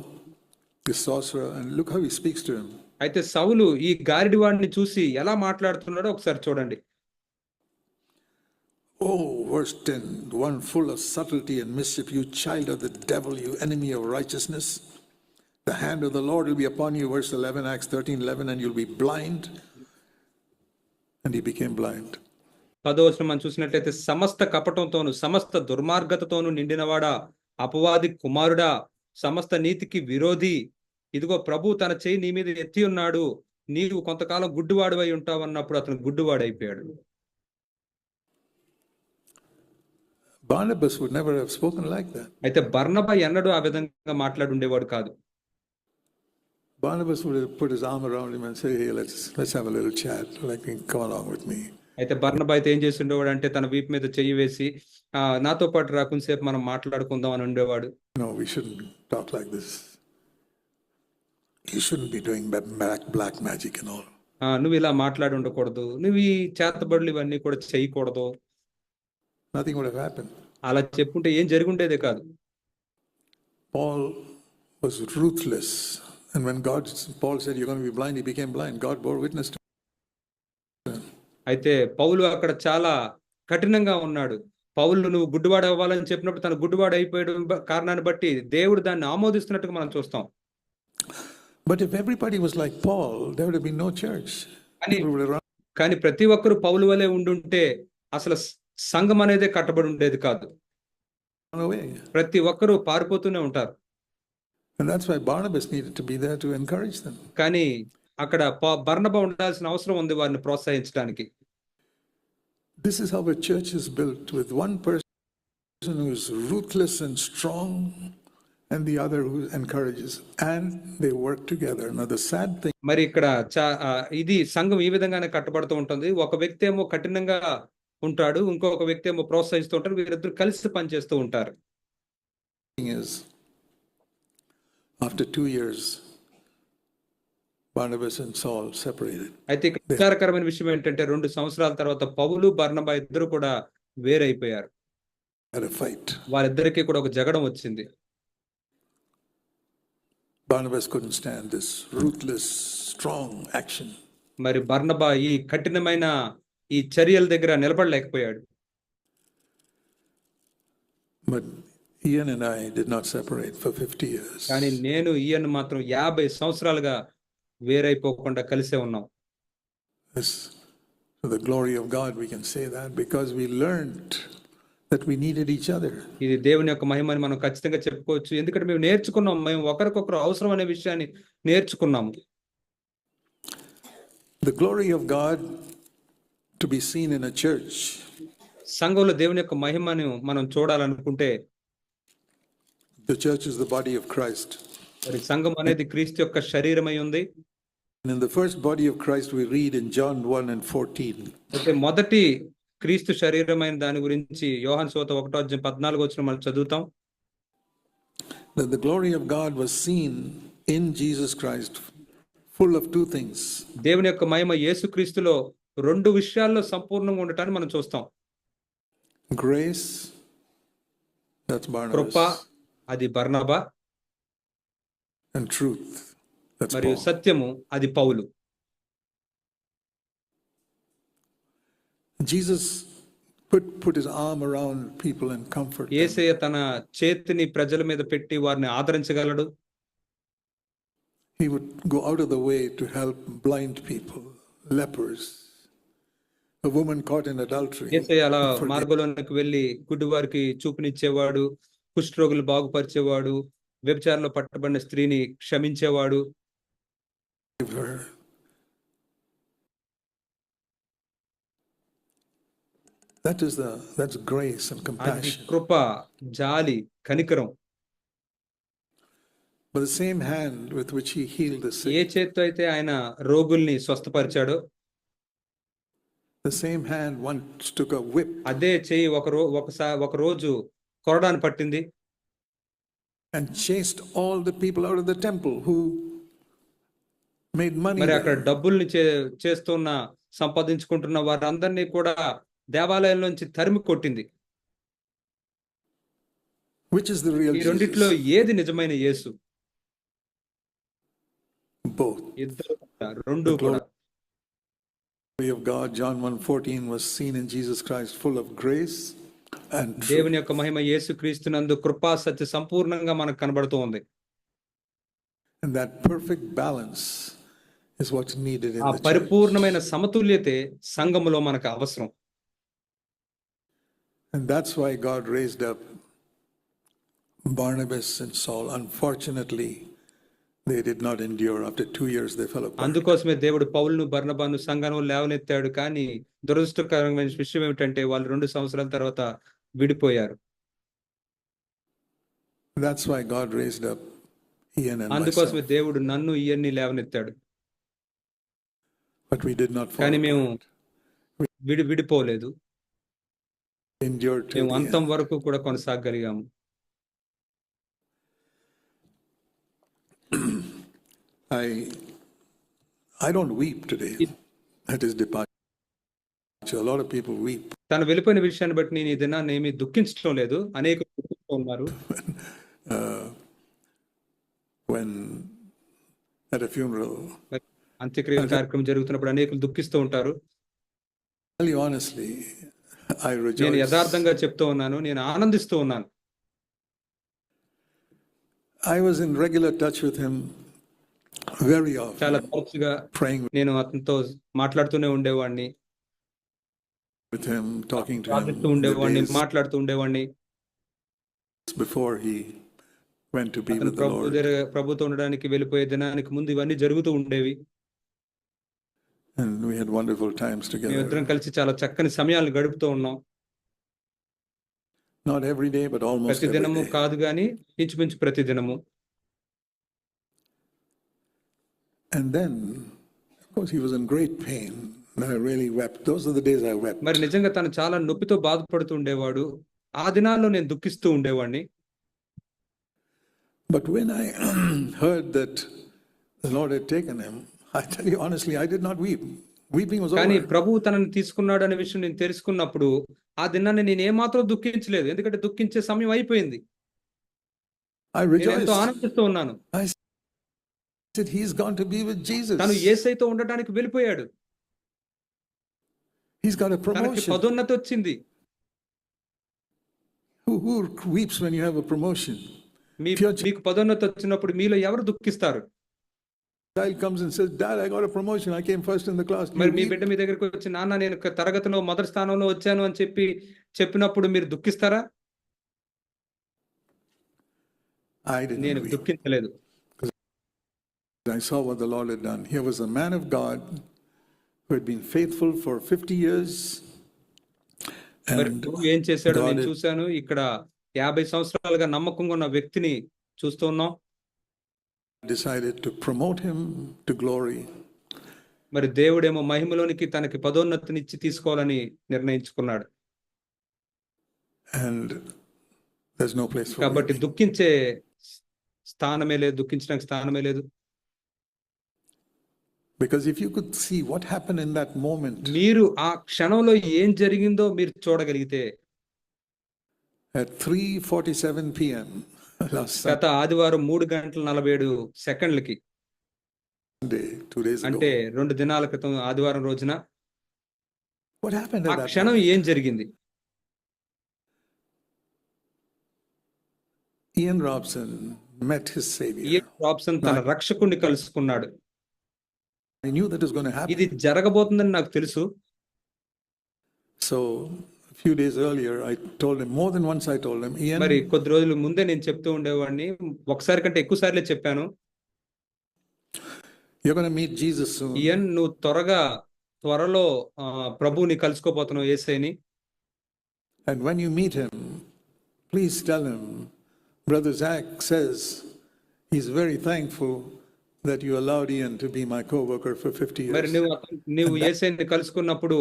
this sorcerer, and look how he speaks to him. అయితే సౌలు ఈ గారడివాడిని చూసి ఎలా మాట్లాడుతున్నాడో ఒకసారి చూడండి. Oh, verse 10, one full of subtlety and mischief, you child of the devil, you enemy of righteousness. The hand of the Lord will be upon you, verse 11, Acts 13:11, and you'll be blind. And he became blind. 10వ వచనం మనం చూసినట్లయితే సమస్త కపటంతోను సమస్త దుర్మార్గతతోను నిండినవాడా, అపవాది కుమారుడా, సమస్త నీతికి విరోధి, ఇదిగో ప్రభు తన చేయి నీ మీద ఎత్తి ఉన్నాడు, నీవు కొంతకాలం గుడ్డివాడివై ఉంటావు అన్నప్పుడు అతను గుడ్డివాడైపోయాడు. Barnabas would never have spoken like that. అయితే బర్నబా ఎన్నడూ ఆ విధంగా మాట్లాడి ఉండేవాడు కాదు. Barnabas would have put his arm around him and say, hey, let's have a little chat, like, come along with me. అయితే బర్నబా అయితే ఏం చేసి ఉండేవాడు అంటే తన వీపు మీద చెయ్యి వేసి నాతో పాటు రా, కొంతసేపు మనం మాట్లాడుకుందాం అని ఉండేవాడు. No, we shouldn't talk like this. You shouldn't be doing black magic and all. నువ్వు ఇలా మాట్లాడి ఉండకూడదు, నువ్వు ఈ చేతబడులు ఇవన్నీ కూడా చేయకూడదు. Nothing would have happened. అలా చెప్పుంటే ఏం జరిగి ఉండేదే కాదు. Paul was ruthless. And when Paul said, you're going to be blind, he became blind. God bore witness to him. అయితే పౌలు అక్కడ చాలా కఠినంగా ఉన్నాడు. పౌలు నువ్వు గుడ్డివాడు అవ్వాలని చెప్పినప్పుడు తన గుడ్డివాడు అయిపోయడం కారణాన్ని బట్టి దేవుడు దాన్ని ఆమోదిస్తున్నట్టుగా మనం చూస్తాం. But if everybody was like Paul, there would have been no church. కానీ ప్రతి ఒక్కరు పౌలు వలె ఉండుంటే అసలు సంఘం అనేది కట్టబడి ఉండేది కాదు. ప్రతి ఒక్కరూ పారిపోతూనే ఉంటారు. And that's why Barnabas needed to be there to encourage them. కానీ అక్కడ బర్నబా ఉండాల్సిన అవసరం ఉంది వారిని ప్రోత్సహించడానికి. This is how a church is built, with one person who is ruthless and strong and the other who encourages, and they work together. Now the sad thing మరి ఇక్కడ ఇది సంఘం ఈ విధంగానే కట్టబడుతూ ఉంటుంది. ఒక వ్యక్తి ఏమో కఠినంగా ఉంటాడు, ఇంకొక వ్యక్తి ఏమో ప్రోత్సహిస్తూ ఉంటారు. వీరిద్దరు కలిసి పనిచేస్తూ ఉంటారు. is, after 2 years, Barnabas and Saul separated. అయితే ఇక్కడ విచారకరమైన విషయం ఏంటంటే 2 సంవత్సరాల తర్వాత పౌలు బర్నబా ఇద్దరు కూడా వేరైపోయారు. Had a fight. వారిద్దరికీ కూడా ఒక జగడం వచ్చింది. Barnabas couldn't stand this ruthless, strong action. మరి బర్నబా ఈ కఠినమైన ఈ చర్యల దగ్గర నిలబడలేకపోయాడు. But Ian and I did not separate for 50 years. కానీ నేను ఈయన మాత్రం 50 సంవత్సరాలుగా వేరైపోకుండా కలిసే ఉన్నాం. This, to the glory of God, we can say that because we learned that we needed each other. ఇది దేవుని యొక్క మహిమని మనం ఖచ్చితంగా చెప్పుకోవచ్చు. ఎందుకంటే మేము నేర్చుకున్నాం, మేము ఒకరికొకరు అవసరం అనే విషయాన్ని నేర్చుకున్నాము. The glory of God to be seen in a church. సంఘంలో దేవుని యొక్క మహిమను మనం చూడాలనుకుంటే The church is the body of Christ. మరి సంఘం అనేది క్రీస్తు యొక్క శరీరమై ఉంది. And in the first body of Christ we read in John 1 and 14. అయితే మొదటి క్రీస్తు శరీరమైన దాని గురించి యోహాను సువార్త 1:14 మనం చదువుతాం. That the glory of God was seen in Jesus Christ, full of 2 things. దేవుని యొక్క మహిమ యేసుక్రీస్తులో 2 విషయాల్లో సంపూర్ణంగా ఉండటాన్ని మనం చూస్తాం. Grace, that's కృప, Barnabas, అది బర్నబా, and truth, that's మరియు Paul. సత్యము, అది పౌలు. Jesus put his arm around people and comfort them. యేసయ్య తన చేతిని ప్రజల మీద పెట్టి వారిని ఆదరించగలడు. He would go out of the way to help blind people, lepers, a woman caught in adultery. యేసయ్య అలా Forgive మార్గంలోకి వెళ్ళి గుడ్డివారికి చూపునిచ్చేవాడు, కుష్ఠరోగులు బాగుపరిచేవాడు, వ్యభిచారంలో పట్టబడిన స్త్రీని క్షమించేవాడు. her. That's grace and అది compassion. కృప, జాలి, కనికరం. But the same hand with which he healed the A sick, చేత్తో అయితే ఆయన రోగుల్ని స్వస్థపరిచాడో the same hand once took a whip అదే చెయ్యి ఒక రోజు కొరడాన్ని పట్టింది. and chased all the people out of the temple who made money మరి అక్కడ there. డబ్బుల్ని చేస్తున్న సంపాదించుకుంటున్న వారందరినీ కూడా దేవాలయంలోంచి తరిమి కొట్టింది. Which is the real ఈ రెండిట్లో Jesus? ఏది నిజమైన యేసు? Both. ఇద్దరు కూడా, రెండు కూడా. The glory of God, John 1:14, was seen in Jesus Christ, full of grace and truth. దేవుని యొక్క మహిమ యేసుక్రీస్తునందు కృపా సత్య సంపూర్ణంగా మనకు కనబడుతూ ఉంది. And that perfect balance is what's needed in ఆ the church. పరిపూర్ణమైన సమతుల్యతే సంఘములో మనకు అవసరం. And that's why God raised up Barnabas and Saul. Unfortunately, they did not endure. After 2 years, they fell apart. అందుకోసమే దేవుడు పౌలును బర్నబాను సంఘంలో లేవనెత్తాడు. కానీ దురదృష్టకరమైన విషయం ఏమిటంటే వాళ్ళు 2 సంవత్సరాల తర్వాత విడిపోయారు. That's why God raised up Ian and అందుకోసమే myself. దేవుడు నన్ను ఇయన్ని లేవనెత్తాడు. But we did not fall కానీ మేము apart. విడిపోలేదు. Endured till మేము the అంతం end. వరకు కూడా కొనసాగలిగాము. I don't weep today at his departure. A lot of people weep తను వెళ్ళిపోయిన విషయాన్ని బట్టి నేను ఈ దినాన్ని ఏమీ దుఃఖించడం లేదు. అనేకులు దుఃఖిస్తూ ఉన్నారు. when at a funeral. అంత్యక్రియ కార్యక్రమం జరుగుతున్నప్పుడు అనేకులు దుఃఖిస్తూ ఉంటారు. Tell you honestly, I నేను rejoice. యథార్థంగా చెప్తూ ఉన్నాను, నేను ఆనందిస్తూ ఉన్నాను. I was in regular touch with him very చాలా often, తరచుగా praying నేను అతనితో మాట్లాడుతూనే ఉండేవాడిని, with him, talking to ప్రార్థిస్తూ him the ఉండేవాడిని, days మాట్లాడుతూ ఉండేవాడిని. before he went to be అతను with the Lord. ప్రభుతో ఉండడానికి వెళ్ళిపోయే దినానికి ముందు ఇవన్నీ జరుగుతూ ఉండేవి. And we had wonderful times మేమిద్దరం together. కలిసి చాలా చక్కని సమయాలు గడుపుతూ ఉన్నాం. Not every day, but almost ప్రతి every దినము day. కాదు గాని ఇంచుమించు ప్రతి దినము. And then, of course, he was in great pain. And I really wept. Those are the days I wept. మరి నిజంగా తను చాలా నొప్పితో బాధపడుతూ ఉండేవాడు. ఆ దినాల్లో నేను దుఃఖిస్తూ ఉండేవాడిని. But when I heard that the Lord had taken him, I tell you honestly, I did not weep. Weeping was కానీ over. ప్రభువు తనని తీసుకున్నాడు అనే విషయం నేను తెలుసుకున్నప్పుడు ఆ దినాన్ని నేను ఏమాత్రం దుఃఖించలేదు. ఎందుకంటే దుఃఖించే సమయం అయిపోయింది. I నేను rejoiced. ఎంతో ఆనందిస్తూ ఉన్నాను. I said, he's gone to be with Jesus. తను యేసయ్యతో ఉండటానికి వెళ్ళిపోయాడు. He's got a తనకి promotion. పదోన్నతి వచ్చింది. Who weeps when you have a promotion? మీకు పదోన్నతి వచ్చినప్పుడు మీలో ఎవరు దుఃఖిస్తారు? Child comes and says, Dad, I got a promotion. I came first in the class. Do మరి you మీ weep? బిడ్డ మీ దగ్గరికి వచ్చి నాన్న నేను తరగతిలో మొదటి స్థానంలో వచ్చాను అని చెప్పినప్పుడు మీరు దుఃఖిస్తారా? I didn't నేను weep. దుఃఖించలేదు. I saw what the Lord had done. Here was a man of God who had been faithful for 50 years. మరి And ప్రభువు ఏం చేశాడో God నేను had చూశాను. ఇక్కడ 50 సంవత్సరాలుగా నమ్మకంగా ఉన్న వ్యక్తిని చూస్తూ ఉన్నాం. decided to promote him to glory. మరి దేవుడేమో మహిమలోనికి తనకి పదోన్నతినిచ్చి తీసుకోవాలని నిర్ణయించుకున్నాడు. And there's no place for కాబట్టి weeping. దుఃఖించే స్థానమే లేదు, దుఃఖించడానికి స్థానమే లేదు. Because if you could see what happened in that moment, మీరు ఆ క్షణంలో ఏం జరిగిందో మీరు చూడగలిగితే at 3:47 p.m. last గత ఆదివారం 3:47 Sunday, 2 days అంటే ago, 2 దినాల క్రితం ఆదివారం రోజున what happened ఆ at that క్షణం moment? ఏం జరిగింది? Ian Robson met his Savior. Ian Robson తన రక్షకుణ్ణి కలుసుకున్నాడు. I knew that was going to happen. ఇది జరగబోతుందని నాకు తెలుసు. So a few days earlier, I told him, more than once I told him, మరి Ian, కొద్ది రోజుల ముందే నేను చెప్తూ ఉండేవాడిని. ఒకసారి కంటే ఎక్కువ సార్లే చెప్పాను. you're going to meet Jesus soon. ఇయన్ నువ్వు త్వరలో ప్రభువుని కలుసుకోబోతున్నావు యేసయ్యని. And when you meet him, please tell him, Brother Zach says he's very thankful that you allowed Ian to be my co-worker for 50 మరి years. నువ్వు యేసయ్యని కలుసుకున్నప్పుడు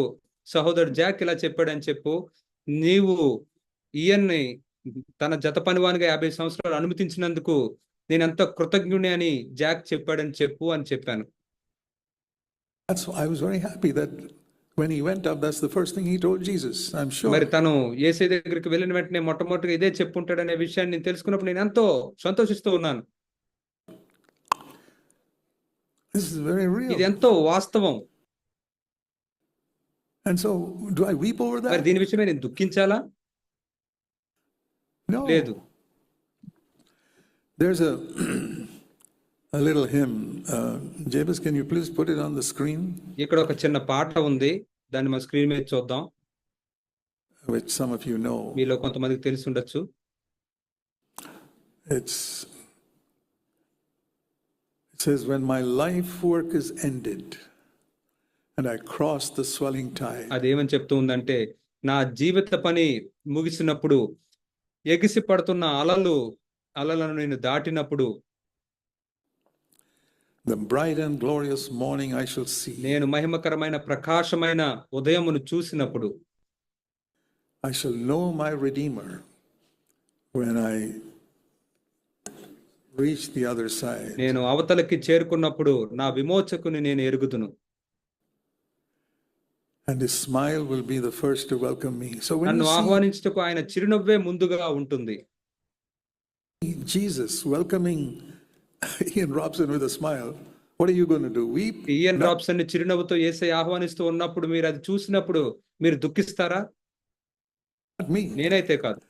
సహోదరుడు జాక్ ఇలా చెప్పాడని చెప్పు. నీవు ఇయన్ని తన జత పనివానిగా 50 సంవత్సరాలు అనుమతించినందుకు నేను ఎంత కృతజ్ఞుని అని జాక్ చెప్పాడని చెప్పు అని చెప్పాను. That's why I was very happy that when he went up, that's the first thing he told Jesus, I'm sure. మరి తను యేసయ్య దగ్గరికి వెళ్ళిన వెంటనే మొట్టమొదటిగా ఇదే చెప్పుంటాడనే విషయాన్ని నేను తెలుసుకున్నప్పుడు నేను ఎంతో సంతోషిస్తూ ఉన్నాను. This is very ఇది real. ఎంతో వాస్తవం. And so, do I weep over మరి that? దీని విషయమే నేను దుఃఖించాలా? No. లేదు. There's a little hymn. Jabez, can you please put it on the screen? ఇక్కడ ఒక చిన్న పాట ఉంది. దాన్ని మన స్క్రీన్ మీద చూద్దాం. Which some of you know. మీలో కొంతమందికి తెలిసి ఉండొచ్చు. It says, when my life work is ended and I cross the swelling tide, అదేమని చెప్తూ ఉందంటే, నా జీవిత పని ముగిసినప్పుడు ఎగిసి పడుతున్న అలలను నేను దాటినప్పుడు the bright and glorious morning I shall see. నేను మహిమకరమైన ప్రకాశమైన ఉదయమును చూసినప్పుడు I shall know my Redeemer when I reach the other side. నేను అవతలకి చేరుకున్నప్పుడు నా విమోచకుని నేను ఎరుగుదును. And his smile will be the first to welcome me. So when నన్ను you ఆహ్వానించుటకు ఆయన చిరునవ్వే ముందుగా ఉంటుంది. see Jesus welcoming Ian Robson with a smile, what are you going to do? Weep? ఇయన్ No, Robeson ని చిరునవ్వుతో యేసయ్య ఆహ్వానిస్తూ ఉన్నప్పుడు మీరు అది చూసినప్పుడు మీరు దుఃఖిస్తారా? not me. నేనైతే కాదు.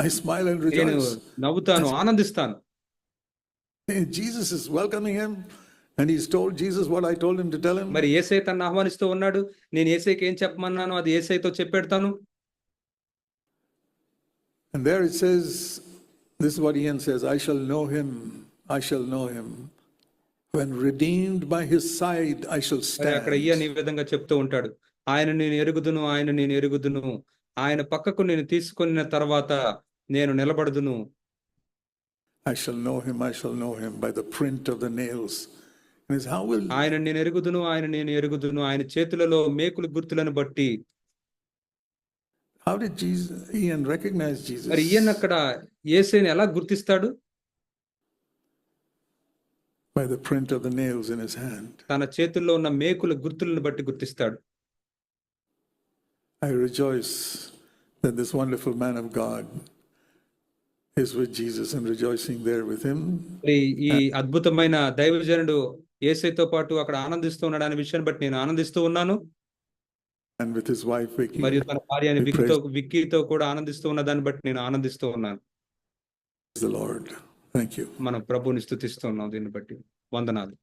I smile and నేను rejoice. నవ్వుతాను, ఆనందిస్తాను. Jesus is welcoming him, and he's told Jesus what I told him to tell him. మరి యేసయ్య తనను ఆహ్వానిస్తూ ఉన్నాడు. నేను యేసయ్యకి ఏం చెప్పమన్నానో అది యేసయ్యతో చెప్పెడతాను. And there it says, this is what Ian says, I shall know him When redeemed by his side, I shall మరి అక్కడ ఈయన stand. ఈ విధంగా చెప్తూ ఉంటాడు, ఆయన నేను ఎరుగుదును, ఆయన నేను ఎరుగుదును, ఆయన పక్కకు నేను తీసుకున్న తర్వాత నేను నిలబడుదును. I shall know him by the print of the nails. And it's how will ఆయన నేను ఎరుగుదును, ఆయన నేను ఎరుగుదును, ఆయన చేతులలో మేకులు గుర్తులను బట్టి. how did Ian recognize Jesus? మరి ఈయన అక్కడ యేసుని ఎలా గుర్తిస్తాడు? By the print of the nails in his hand. తన చేతుల్లో ఉన్న మేకుల గుర్తులను బట్టి గుర్తిస్తాడు. I rejoice that this wonderful man of God is with Jesus and rejoicing there with him. మరి ఈ అద్భుతమైన దైవజనుడు యేసుతో పాటు అక్కడ ఆనందిస్తూ ఉన్నాడు అనే విషయాన్ని బట్టి నేను ఆనందిస్తూ ఉన్నాను. And with his wife Vicky. మరియు తన భార్య అయిన we praise విక్కీతో కూడా ఆనందిస్తూ ఉన్న దాన్ని బట్టి నేను ఆనందిస్తూ ఉన్నాను. the Lord. Thank you. మనం ప్రభువుని స్తుతిస్తూ ఉన్నాం దీన్ని బట్టి. వందనాలు.